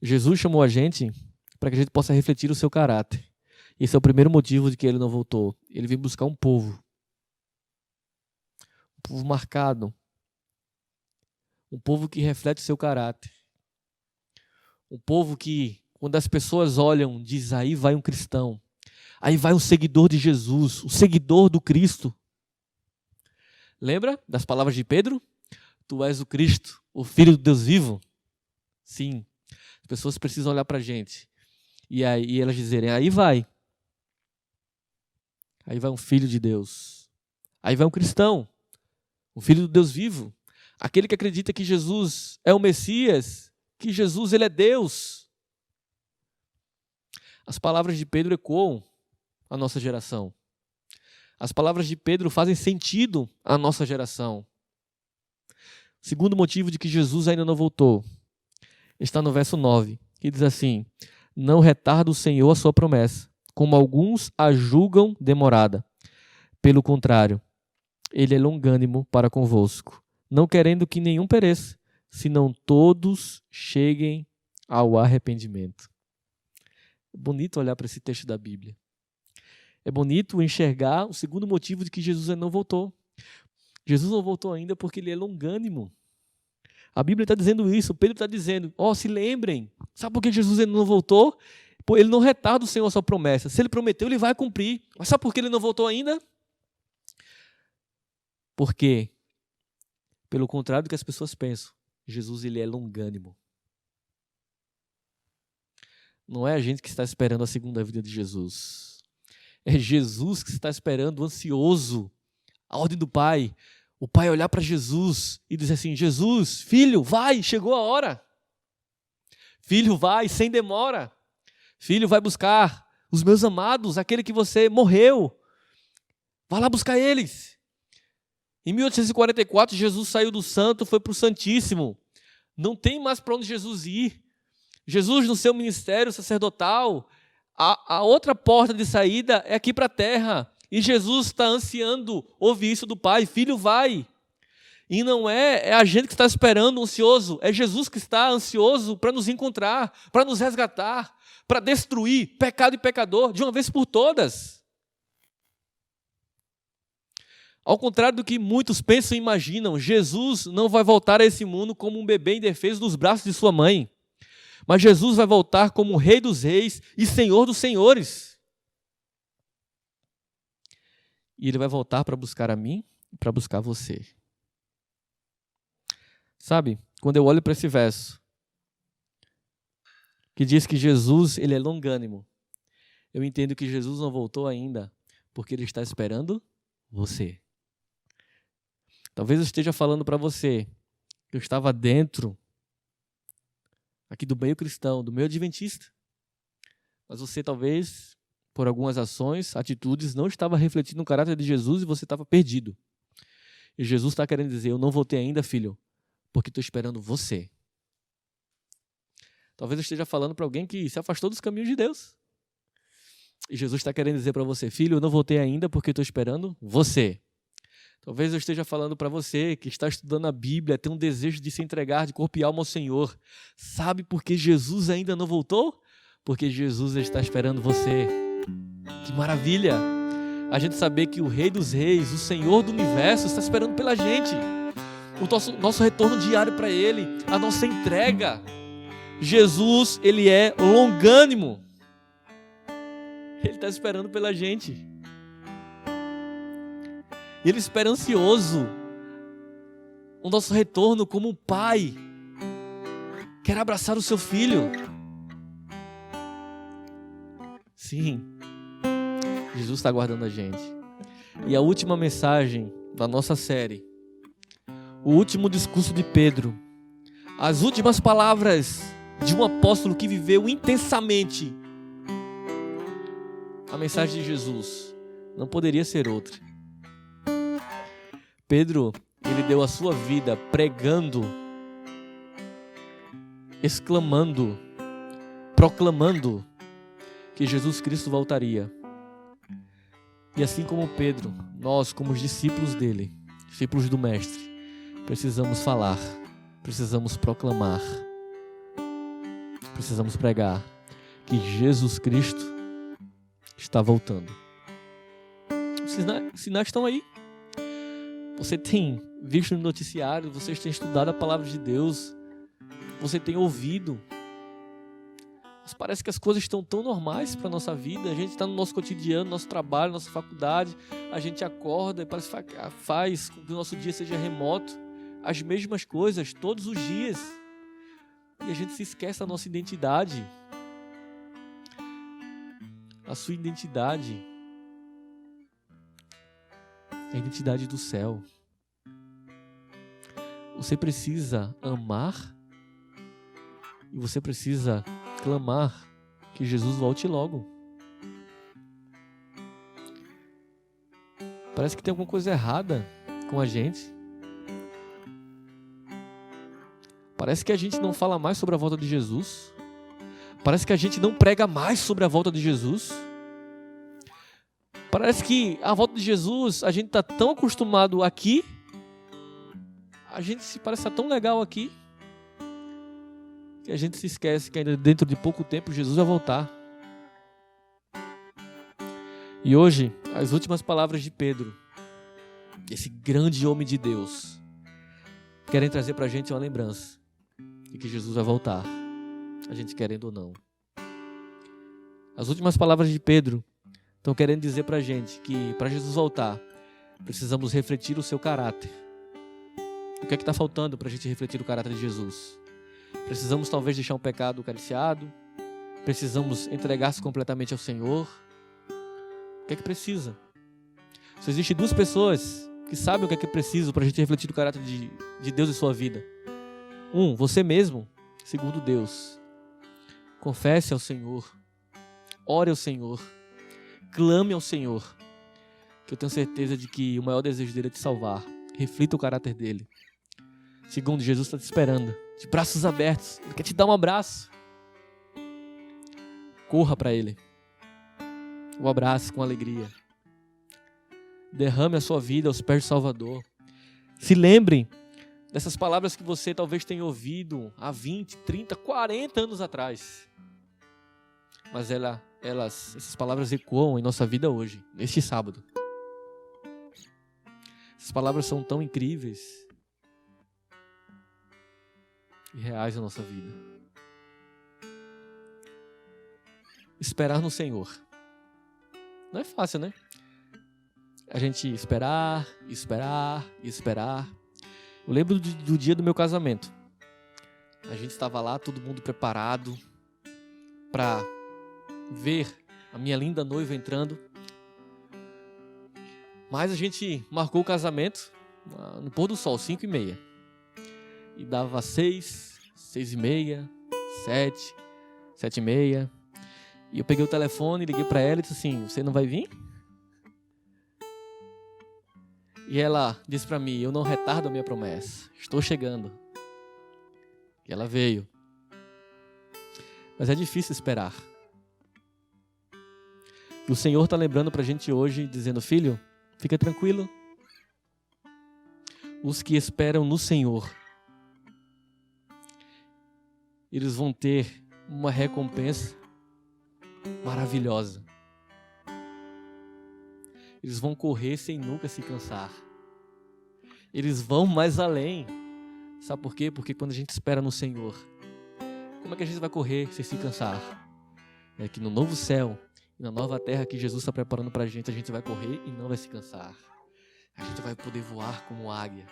Jesus chamou a gente para que a gente possa refletir o seu caráter. Esse é o primeiro motivo de que ele não voltou. Ele veio buscar um povo marcado, um povo que reflete o seu caráter, um povo que, quando as pessoas olham, diz, aí vai um cristão, aí vai um seguidor de Jesus, um seguidor do Cristo. Lembra das palavras de Pedro? Tu és o Cristo, o Filho do Deus vivo. Sim, as pessoas precisam olhar para a gente e elas dizerem, aí vai um filho de Deus, aí vai um cristão, um filho do Deus vivo, aquele que acredita que Jesus é o Messias, que Jesus ele é Deus. As palavras de Pedro ecoam a nossa geração. As palavras de Pedro fazem sentido à nossa geração. O segundo motivo de que Jesus ainda não voltou está no verso 9, que diz assim, não retarda o Senhor a sua promessa, como alguns a julgam demorada. Pelo contrário, ele é longânimo para convosco, não querendo que nenhum pereça, senão todos cheguem ao arrependimento. É bonito olhar para esse texto da Bíblia. É bonito enxergar o segundo motivo de que Jesus ainda não voltou. Jesus não voltou ainda porque ele é longânimo. A Bíblia está dizendo isso, Pedro está dizendo, se lembrem, sabe por que Jesus ainda não voltou? Ele não retarda o Senhor a sua promessa. Se ele prometeu, ele vai cumprir. Mas sabe por que ele não voltou ainda? Porque, pelo contrário do que as pessoas pensam, Jesus ele é longânimo. Não é a gente que está esperando a segunda vinda de Jesus. É Jesus que está esperando, ansioso, a ordem do Pai. O Pai olhar para Jesus e dizer assim, Jesus, filho, vai, chegou a hora. Filho, vai, sem demora. Filho, vai buscar os meus amados, aquele que você morreu. Vá lá buscar eles. Em 1844, Jesus saiu do santo, foi para o Santíssimo. Não tem mais para onde Jesus ir. Jesus, no seu ministério sacerdotal, a outra porta de saída é aqui para a terra. E Jesus está ansiando ouvir isso do Pai. Filho, vai. E não é a gente que está esperando, ansioso. É Jesus que está ansioso para nos encontrar, para nos resgatar, para destruir pecado e pecador de uma vez por todas. Ao contrário do que muitos pensam e imaginam, Jesus não vai voltar a esse mundo como um bebê indefeso nos braços de sua mãe. Mas Jesus vai voltar como o Rei dos Reis e Senhor dos Senhores. E Ele vai voltar para buscar a mim e para buscar você. Sabe, quando eu olho para esse verso, que diz que Jesus, Ele é longânimo, eu entendo que Jesus não voltou ainda, porque Ele está esperando você. Talvez eu esteja falando para você que eu estava dentro aqui do meio cristão, do meio adventista. Mas você talvez, por algumas ações, atitudes, não estava refletindo no caráter de Jesus e você estava perdido. E Jesus está querendo dizer, eu não voltei ainda, filho, porque estou esperando você. Talvez eu esteja falando para alguém que se afastou dos caminhos de Deus. E Jesus está querendo dizer para você, filho, eu não voltei ainda porque estou esperando você. Talvez eu esteja falando para você que está estudando a Bíblia, tem um desejo de se entregar de corpo e alma ao Senhor. Sabe por que Jesus ainda não voltou? Porque Jesus está esperando você. Que maravilha! A gente saber que o Rei dos Reis, o Senhor do Universo, está esperando pela gente. O nosso retorno diário para Ele, a nossa entrega. Jesus, Ele é longânimo. Ele está esperando pela gente. Ele espera ansioso o nosso retorno como um pai. Quer abraçar o seu filho. Sim, Jesus está aguardando a gente. E a última mensagem da nossa série, o último discurso de Pedro, as últimas palavras de um apóstolo que viveu intensamente a mensagem de Jesus, não poderia ser outra. Pedro, ele deu a sua vida pregando, exclamando, proclamando que Jesus Cristo voltaria. E assim como Pedro, nós, como os discípulos dele, discípulos do Mestre, precisamos falar, precisamos proclamar, precisamos pregar que Jesus Cristo está voltando. Os sinais estão aí. Você tem visto no noticiário, você tem estudado a palavra de Deus, você tem ouvido. Mas parece que as coisas estão tão normais para a nossa vida. A gente está no nosso cotidiano, nosso trabalho, nossa faculdade. A gente acorda e parece que faz com que o nosso dia seja remoto. As mesmas coisas todos os dias. E a gente se esquece da nossa identidade. A sua identidade. A identidade do céu. Você precisa amar e você precisa clamar que Jesus volte logo. Parece que tem alguma coisa errada com a gente. Parece que a gente não fala mais sobre a volta de Jesus. Parece que a gente não prega mais sobre a volta de Jesus. Parece que a volta de Jesus, a gente está tão acostumado aqui, a gente parece estar tão legal aqui, que a gente se esquece que ainda dentro de pouco tempo Jesus vai voltar. E hoje, as últimas palavras de Pedro, esse grande homem de Deus, querem trazer para a gente uma lembrança de que Jesus vai voltar, a gente querendo ou não. As últimas palavras de Pedro estão querendo dizer para a gente que para Jesus voltar, precisamos refletir o seu caráter. O que é que está faltando para a gente refletir o caráter de Jesus? Precisamos talvez deixar um pecado acariciado? Precisamos entregar-se completamente ao Senhor? O que é que precisa? Só existem duas pessoas que sabem o que é preciso para a gente refletir o caráter de Deus em sua vida. Você mesmo. Segundo, Deus. Confesse ao Senhor ore ao Senhor, clame ao Senhor, que eu tenho certeza de que o maior desejo dele é te salvar. Reflita o caráter dele. Segundo, Jesus está te esperando, de braços abertos. Ele quer te dar um abraço. Corra para ele. O abrace com alegria. Derrame a sua vida aos pés do Salvador. Se lembre dessas palavras que você talvez tenha ouvido há 20, 30, 40 anos atrás. Mas essas palavras ecoam em nossa vida hoje, neste sábado. Essas palavras são tão incríveis e reais na nossa vida. Esperar no Senhor. Não é fácil, né? A gente esperar. Eu lembro do dia do meu casamento. A gente estava lá, todo mundo preparado para ver a minha linda noiva entrando. Mas a gente marcou o casamento no pôr do sol, 5h30. E dava 6, 6h30, 7, 7h30. E eu peguei o telefone, liguei para ela e disse assim: você não vai vir? E ela disse para mim: eu não retardo a minha promessa, estou chegando. E ela veio. Mas é difícil esperar. E o Senhor está lembrando para a gente hoje, dizendo: filho, fica tranquilo. Os que esperam no Senhor, eles vão ter uma recompensa maravilhosa. Eles vão correr sem nunca se cansar. Eles vão mais além. Sabe por quê? Porque quando a gente espera no Senhor, como é que a gente vai correr sem se cansar? É que no novo céu e na nova terra que Jesus está preparando para a gente vai correr e não vai se cansar. A gente vai poder voar como águia.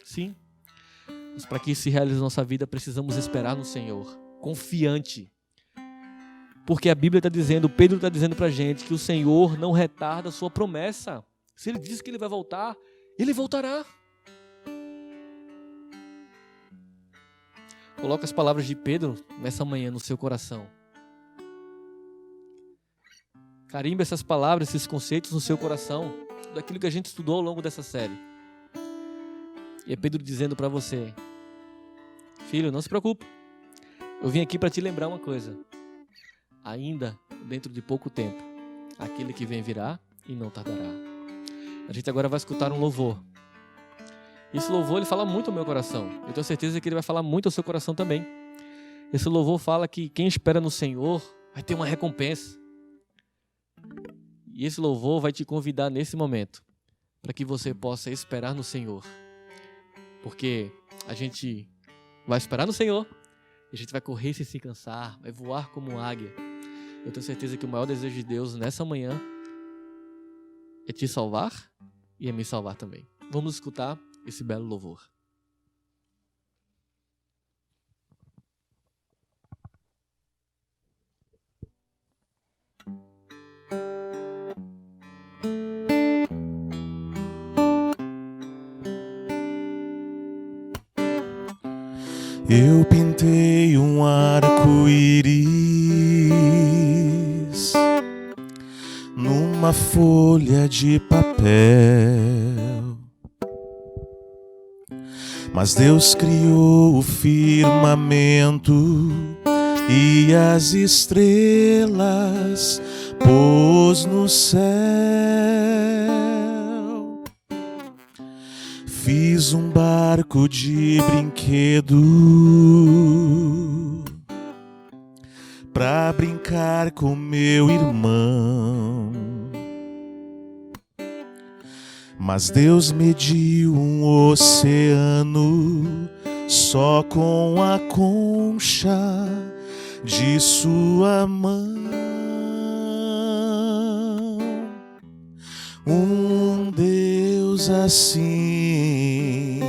Sim. Mas para que isso se realize na nossa vida, precisamos esperar no Senhor, confiante. Porque a Bíblia está dizendo, Pedro está dizendo para a gente que o Senhor não retarda a sua promessa. Se Ele diz que Ele vai voltar, Ele voltará. Coloca as palavras de Pedro nessa manhã no seu coração. Carimba essas palavras, esses conceitos no seu coração, daquilo que a gente estudou ao longo dessa série. E é Pedro dizendo para você: filho, não se preocupe. Eu vim aqui para te lembrar uma coisa. Ainda dentro de pouco tempo, aquele que vem virá e não tardará. A gente agora vai escutar um louvor. Esse louvor, ele fala muito ao meu coração. Eu tenho certeza que ele vai falar muito ao seu coração também. Esse louvor fala que quem espera no Senhor vai ter uma recompensa. E esse louvor vai te convidar nesse momento para que você possa esperar no Senhor. Porque a gente vai esperar no Senhor e a gente vai correr sem se cansar, vai voar como águia. Eu tenho certeza que o maior desejo de Deus nessa manhã é te salvar e é me salvar também. Vamos escutar esse belo louvor. Eu pintei um arco-íris numa folha de papel, mas Deus criou o firmamento e as estrelas pôs no céu. Fiz um barco de brinquedo pra brincar com meu irmão, mas Deus mediu um oceano só com a concha de sua mão. Um Deus assim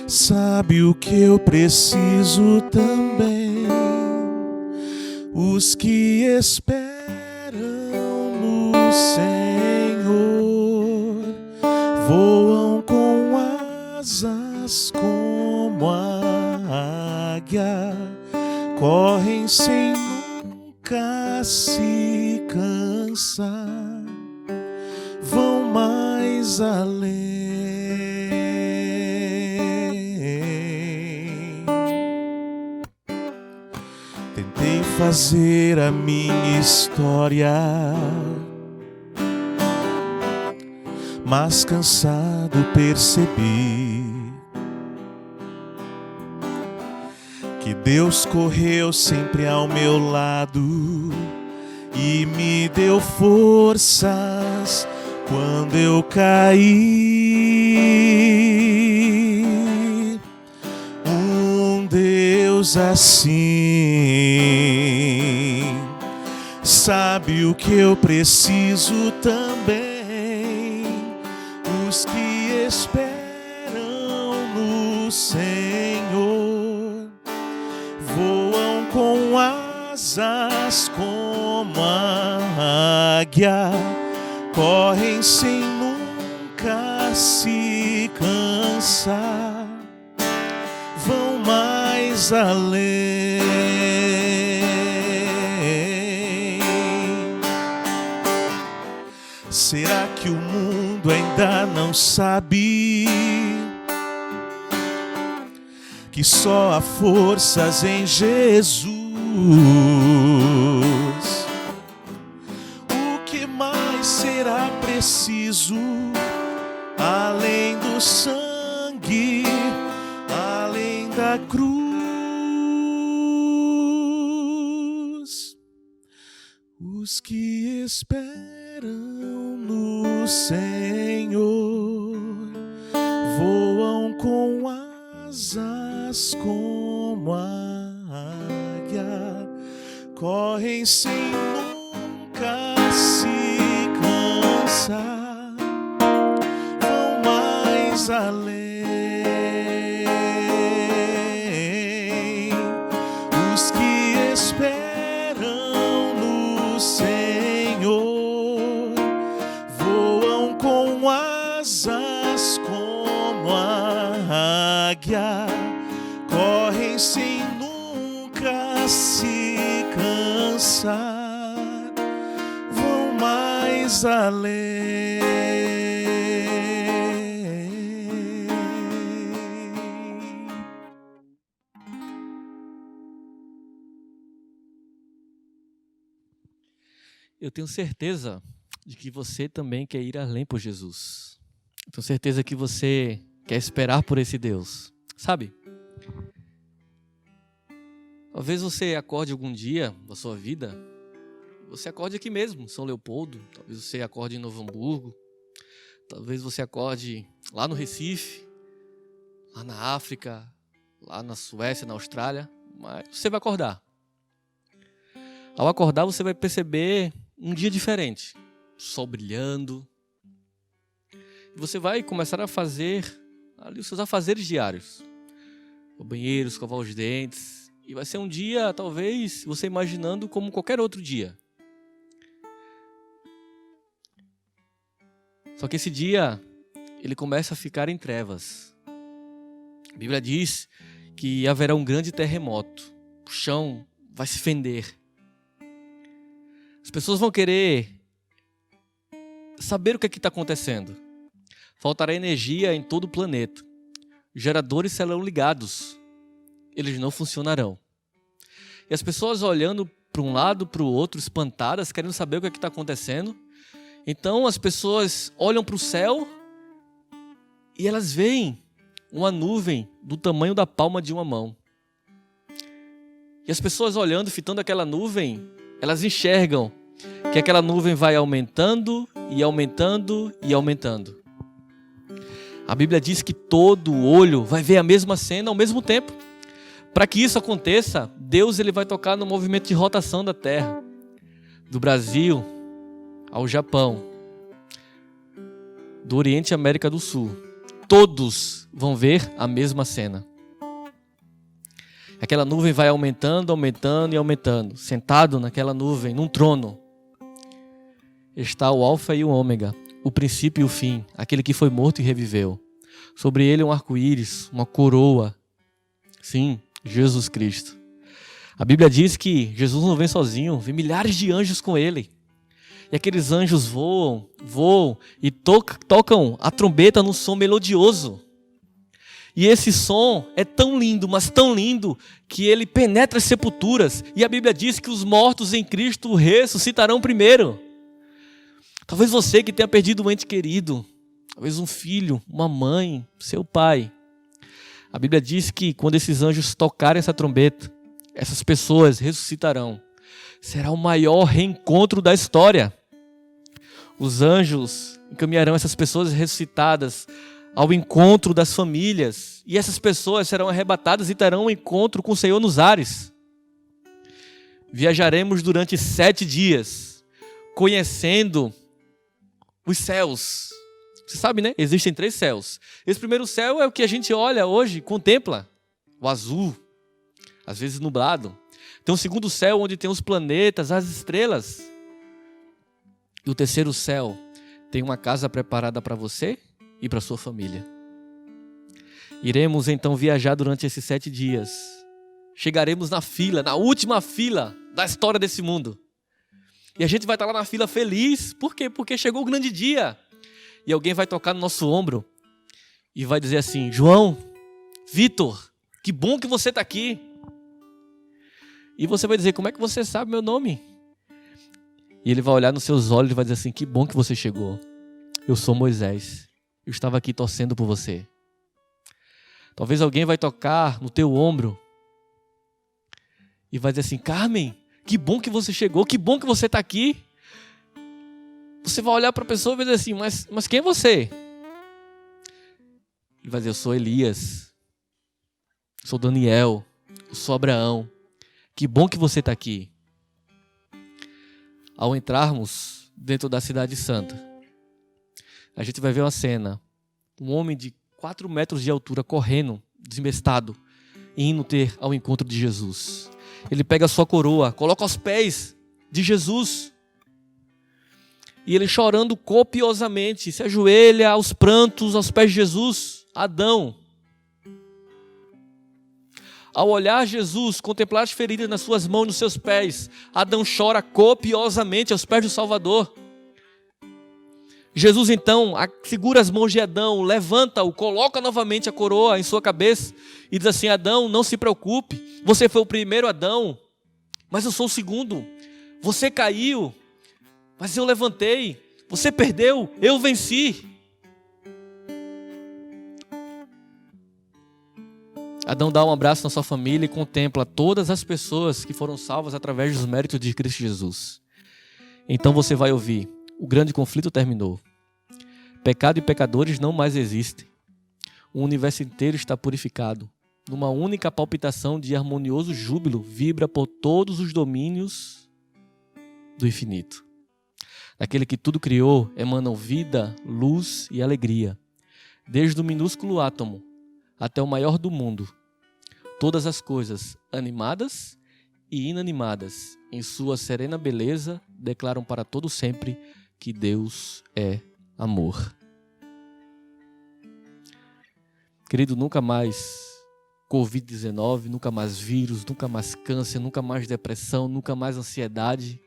sabe o que eu preciso também. Os que esperam no Senhor voam com asas como a águia, correm sem nunca nunca se cansar, vão mais além. Tentei fazer a minha história, mas cansado percebi que Deus correu sempre ao meu lado e me deu forças quando eu caí. Um Deus assim sabe o que eu preciso também. Os que esperam no Senhor voam com asas como a águia, correm sem nunca se cansar, vão mais além. Será que o mundo ainda não sabe que só há forças em Jesus? O que mais será preciso além do sangue, além da cruz? Os que esperam no Senhor voam com asas como a águia, correm sem nunca se cansar, vão mais além. Os que esperam no Senhor voam com asas como a águia, correm sem nunca se cansar, vão mais além. Eu tenho certeza de que você também quer ir além por Jesus. Eu tenho certeza que você quer esperar por esse Deus. Sabe? Talvez você acorde algum dia da sua vida, você acorde aqui mesmo, em São Leopoldo. Talvez você acorde em Novo Hamburgo. Talvez você acorde lá no Recife, lá na África, lá na Suécia, na Austrália. Mas você vai acordar. Ao acordar, você vai perceber um dia diferente. Sol brilhando. E você vai começar a fazer ali os seus afazeres diários. O banheiro, escovar os dentes. E vai ser um dia, talvez, você imaginando como qualquer outro dia. Só que esse dia, ele começa a ficar em trevas. A Bíblia diz que haverá um grande terremoto. O chão vai se fender. As pessoas vão querer saber o que está acontecendo. Faltará energia em todo o planeta. Os geradores serão ligados. Eles não funcionarão. E as pessoas olhando para um lado, para o outro, espantadas, querendo saber o que está acontecendo. Então as pessoas olham para o céu e elas veem uma nuvem do tamanho da palma de uma mão. E as pessoas olhando, fitando aquela nuvem, elas enxergam que aquela nuvem vai aumentando e aumentando e aumentando. A Bíblia diz que todo olho vai ver a mesma cena ao mesmo tempo. Para que isso aconteça, Deus ele vai tocar no movimento de rotação da Terra, do Brasil ao Japão, do Oriente à América do Sul. Todos vão ver a mesma cena. Aquela nuvem vai aumentando, aumentando e aumentando. Sentado naquela nuvem, num trono, está o Alfa e o Ômega, o princípio e o fim, aquele que foi morto e reviveu. Sobre ele um arco-íris, uma coroa. Sim, Jesus Cristo. A Bíblia diz que Jesus não vem sozinho, vem milhares de anjos com ele. E aqueles anjos voam e tocam a trombeta num som melodioso. E esse som é tão lindo, mas tão lindo, que ele penetra as sepulturas. E a Bíblia diz que os mortos em Cristo ressuscitarão primeiro. Talvez você que tenha perdido um ente querido, talvez um filho, uma mãe, seu pai. A Bíblia diz que quando esses anjos tocarem essa trombeta, essas pessoas ressuscitarão. Será o maior reencontro da história. Os anjos encaminharão essas pessoas ressuscitadas ao encontro das famílias. E essas pessoas serão arrebatadas e terão um encontro com o Senhor nos ares. Viajaremos durante 7 dias, conhecendo os céus. Você sabe, né? Existem 3 céus. Esse primeiro céu é o que a gente olha hoje, contempla. O azul, às vezes nublado. Tem um segundo céu onde tem os planetas, as estrelas. E o terceiro céu tem uma casa preparada para você e para sua família. Iremos então viajar durante esses 7 dias. Chegaremos na fila, na última fila da história desse mundo. E a gente vai estar lá na fila feliz. Por quê? Porque chegou o grande dia. E alguém vai tocar no nosso ombro e vai dizer assim: João, Vitor, que bom que você está aqui. E você vai dizer: como é que você sabe meu nome? E ele vai olhar nos seus olhos e vai dizer assim: que bom que você chegou. Eu sou Moisés. Eu estava aqui torcendo por você. Talvez alguém vai tocar no teu ombro e vai dizer assim: Carmen, que bom que você chegou, que bom que você está aqui. Você vai olhar para a pessoa e vai dizer assim: mas quem é você? Ele vai dizer: eu sou Elias, sou Daniel, eu sou Abraão. Que bom que você está aqui. Ao entrarmos dentro da Cidade Santa, a gente vai ver uma cena. Um homem de 4 metros de altura correndo, desembestado, indo ter ao encontro de Jesus. Ele pega a sua coroa, coloca aos pés de Jesus. E ele chorando copiosamente, se ajoelha aos prantos, aos pés de Jesus. Adão, ao olhar Jesus, contemplar as feridas nas suas mãos e nos seus pés, Adão chora copiosamente aos pés do Salvador. Jesus então segura as mãos de Adão, levanta-o, coloca novamente a coroa em sua cabeça e diz assim: Adão, não se preocupe, você foi o primeiro Adão, mas eu sou o segundo. Você caiu, mas eu levantei. Você perdeu, eu venci. Adão dá um abraço na sua família e contempla todas as pessoas que foram salvas através dos méritos de Cristo Jesus. Então você vai ouvir: o grande conflito terminou. Pecado e pecadores não mais existem. O universo inteiro está purificado. Numa única palpitação de harmonioso júbilo, vibra por todos os domínios do infinito. Daquele que tudo criou, emanam vida, luz e alegria. Desde o minúsculo átomo até o maior do mundo. Todas as coisas, animadas e inanimadas, em sua serena beleza, declaram para todo sempre que Deus é amor. Querido, nunca mais Covid-19, nunca mais vírus, nunca mais câncer, nunca mais depressão, nunca mais ansiedade.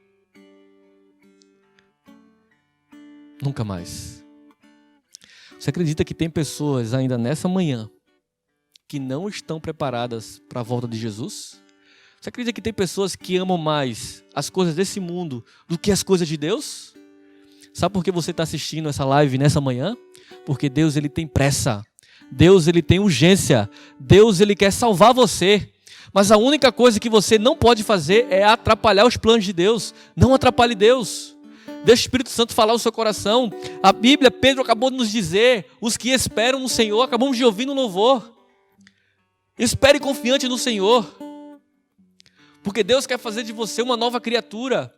Nunca mais. Você acredita que tem pessoas ainda nessa manhã que não estão preparadas para a volta de Jesus? Você acredita que tem pessoas que amam mais as coisas desse mundo do que as coisas de Deus? Sabe por que você está assistindo essa live nessa manhã? Porque Deus, ele tem pressa. Deus, ele tem urgência. Deus, ele quer salvar você. Mas a única coisa que você não pode fazer é atrapalhar os planos de Deus. Não atrapalhe Deus. Deixa o Espírito Santo falar o seu coração. A Bíblia, Pedro acabou de nos dizer: os que esperam no Senhor, acabamos de ouvir no louvor. Espere confiante no Senhor. Porque Deus quer fazer de você uma nova criatura.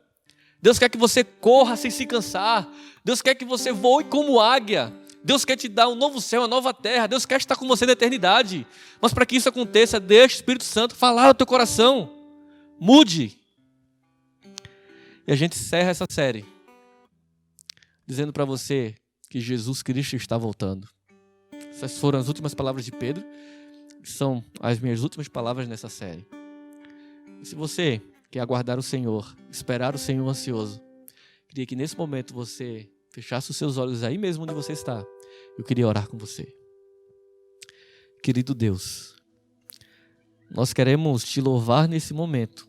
Deus quer que você corra sem se cansar. Deus quer que você voe como águia. Deus quer te dar um novo céu, uma nova terra. Deus quer estar com você na eternidade. Mas para que isso aconteça, deixe o Espírito Santo falar no teu coração. Mude. E a gente encerra essa série dizendo para você que Jesus Cristo está voltando. Essas foram as últimas palavras de Pedro. São as minhas últimas palavras nessa série. Se você quer aguardar o Senhor, esperar o Senhor ansioso, queria que nesse momento você fechasse os seus olhos aí mesmo onde você está. Eu queria orar com você. Querido Deus, nós queremos te louvar nesse momento,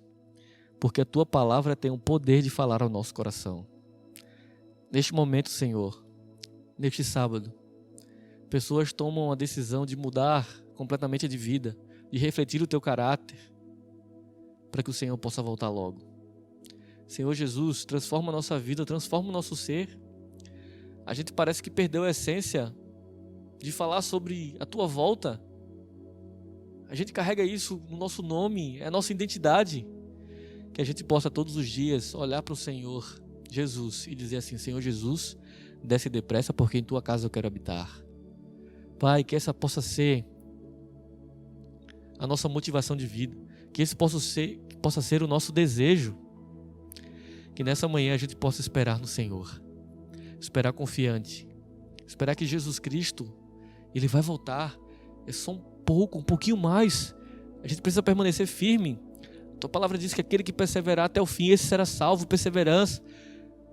porque a tua palavra tem o poder de falar ao nosso coração. Neste momento, Senhor, neste sábado, pessoas tomam a decisão de mudar completamente de vida, de refletir o teu caráter, para que o Senhor possa voltar logo. Senhor Jesus, transforma a nossa vida, transforma o nosso ser. A gente parece que perdeu a essência de falar sobre a tua volta. A gente carrega isso no nosso nome, é a nossa identidade. Que a gente possa todos os dias olhar para o Senhor Jesus e dizer assim: Senhor Jesus, desce depressa porque em tua casa eu quero habitar. Pai, que essa possa ser a nossa motivação de vida, que esse possa ser o nosso desejo, que nessa manhã a gente possa esperar no Senhor, esperar confiante, esperar que Jesus Cristo, Ele vai voltar, é só um pouquinho mais, a gente precisa permanecer firme. A tua palavra diz que aquele que perseverar até o fim, esse será salvo. Perseverança,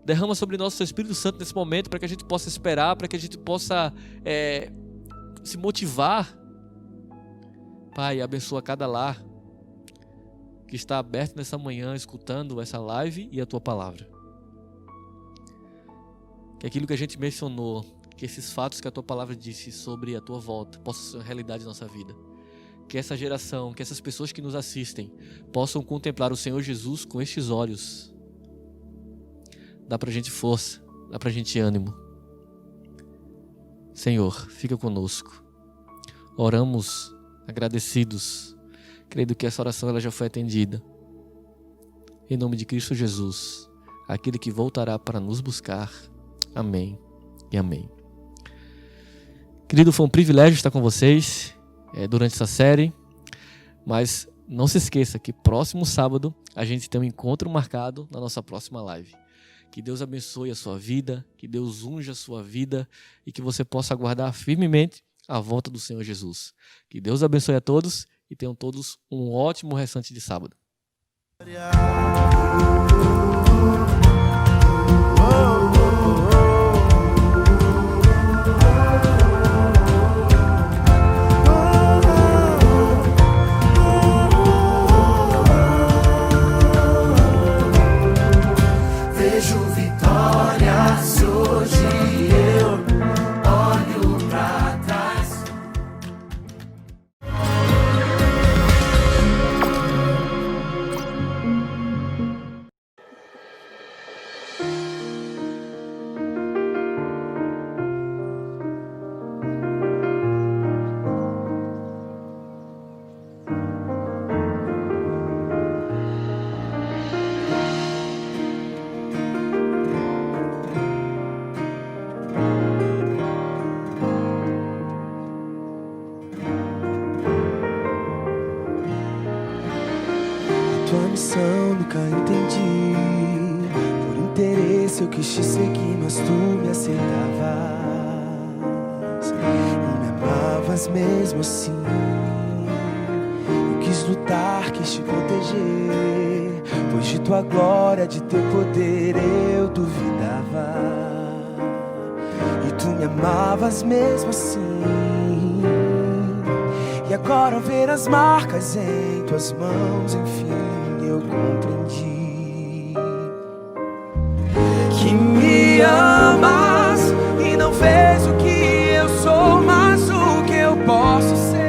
derrama sobre nós o teu Espírito Santo nesse momento, para que a gente possa esperar, para que a gente possa se motivar. Pai, abençoa cada lar que está aberto nessa manhã, escutando essa live e a tua palavra. Que aquilo que a gente mencionou, que esses fatos que a tua palavra disse sobre a tua volta, possam ser uma realidade na nossa vida. Que essa geração, que essas pessoas que nos assistem, possam contemplar o Senhor Jesus com estes olhos. Dá pra gente força, dá pra gente ânimo. Senhor, fica conosco. Oramos agradecidos, crendo que essa oração ela já foi atendida. Em nome de Cristo Jesus, aquele que voltará para nos buscar. Amém e amém. Querido, foi um privilégio estar com vocês durante essa série, mas não se esqueça que próximo sábado a gente tem um encontro marcado na nossa próxima live. Que Deus abençoe a sua vida, que Deus unja a sua vida e que você possa aguardar firmemente a volta do Senhor Jesus. Que Deus abençoe a todos e tenham todos um ótimo restante de sábado. Vejo vitória se hoje eu olho pra trás. Tua missão nunca entendi. Por interesse eu quis te seguir, mas tu me aceitabas e me amavas mesmo assim. Eu quis lutar, quis te proteger, pois de tua glória, de teu poder eu duvidava. E tu me amavas mesmo assim. E agora ao ver as marcas em tuas mãos, enfim eu compreendi que me amas e não vês o que eu sou, mas o que eu posso ser,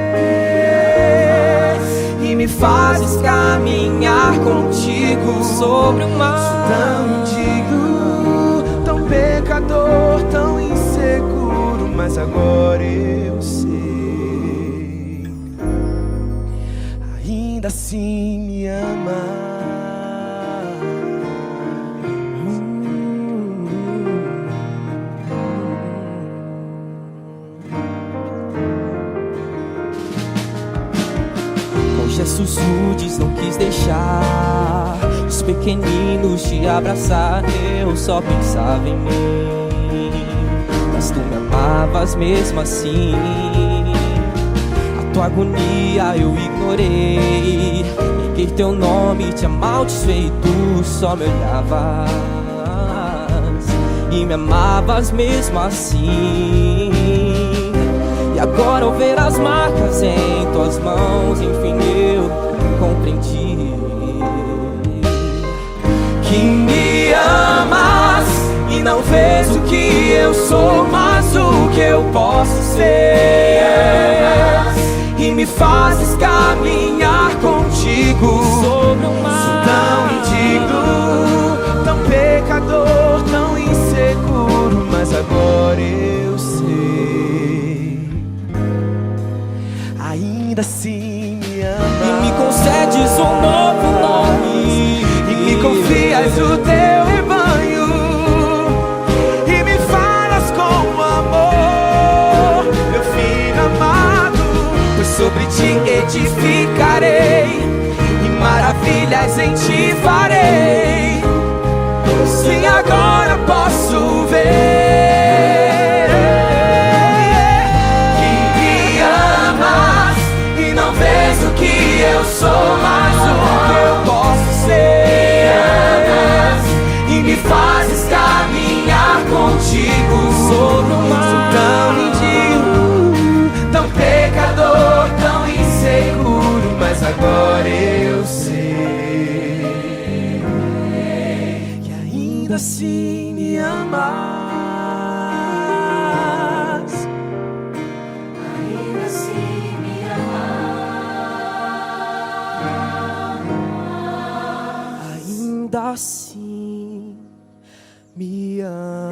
e me fazes caminhar contigo sobre o mar. Sou tão indigno, tão pecador, tão inseguro, mas agora eu sei, ainda assim me ama. Com gestos rudes não quis deixar os pequeninos te abraçar. Eu só pensava em mim, mas tu me amavas mesmo assim. Tua agonia eu ignorei, dizer teu nome e te amaldiçoei, tu só me olhavas e me amavas mesmo assim. E agora ao ver as marcas em tuas mãos, enfim eu compreendi que me amas e não vês o que eu sou, mas o que eu posso ser. E me fazes caminhar contigo sobre um mar tão indigno, tão pecador, tão inseguro, mas agora eu sei, ainda assim me amas. E me concedes um novo nome, e me confias o teu rebanho, e me falas com amor, meu filho amado, pois sobre ti edificarei e maravilhas em ti farei. Sim, agora posso ver que me amas e não vês o que eu sou, mas o que eu posso ser. E me fazes caminhar contigo sobre um mar tão indigno, tão pecador, tão inseguro, mas agora eu sei que ainda assim me amas. Ainda assim me amas. Ainda assim me amas.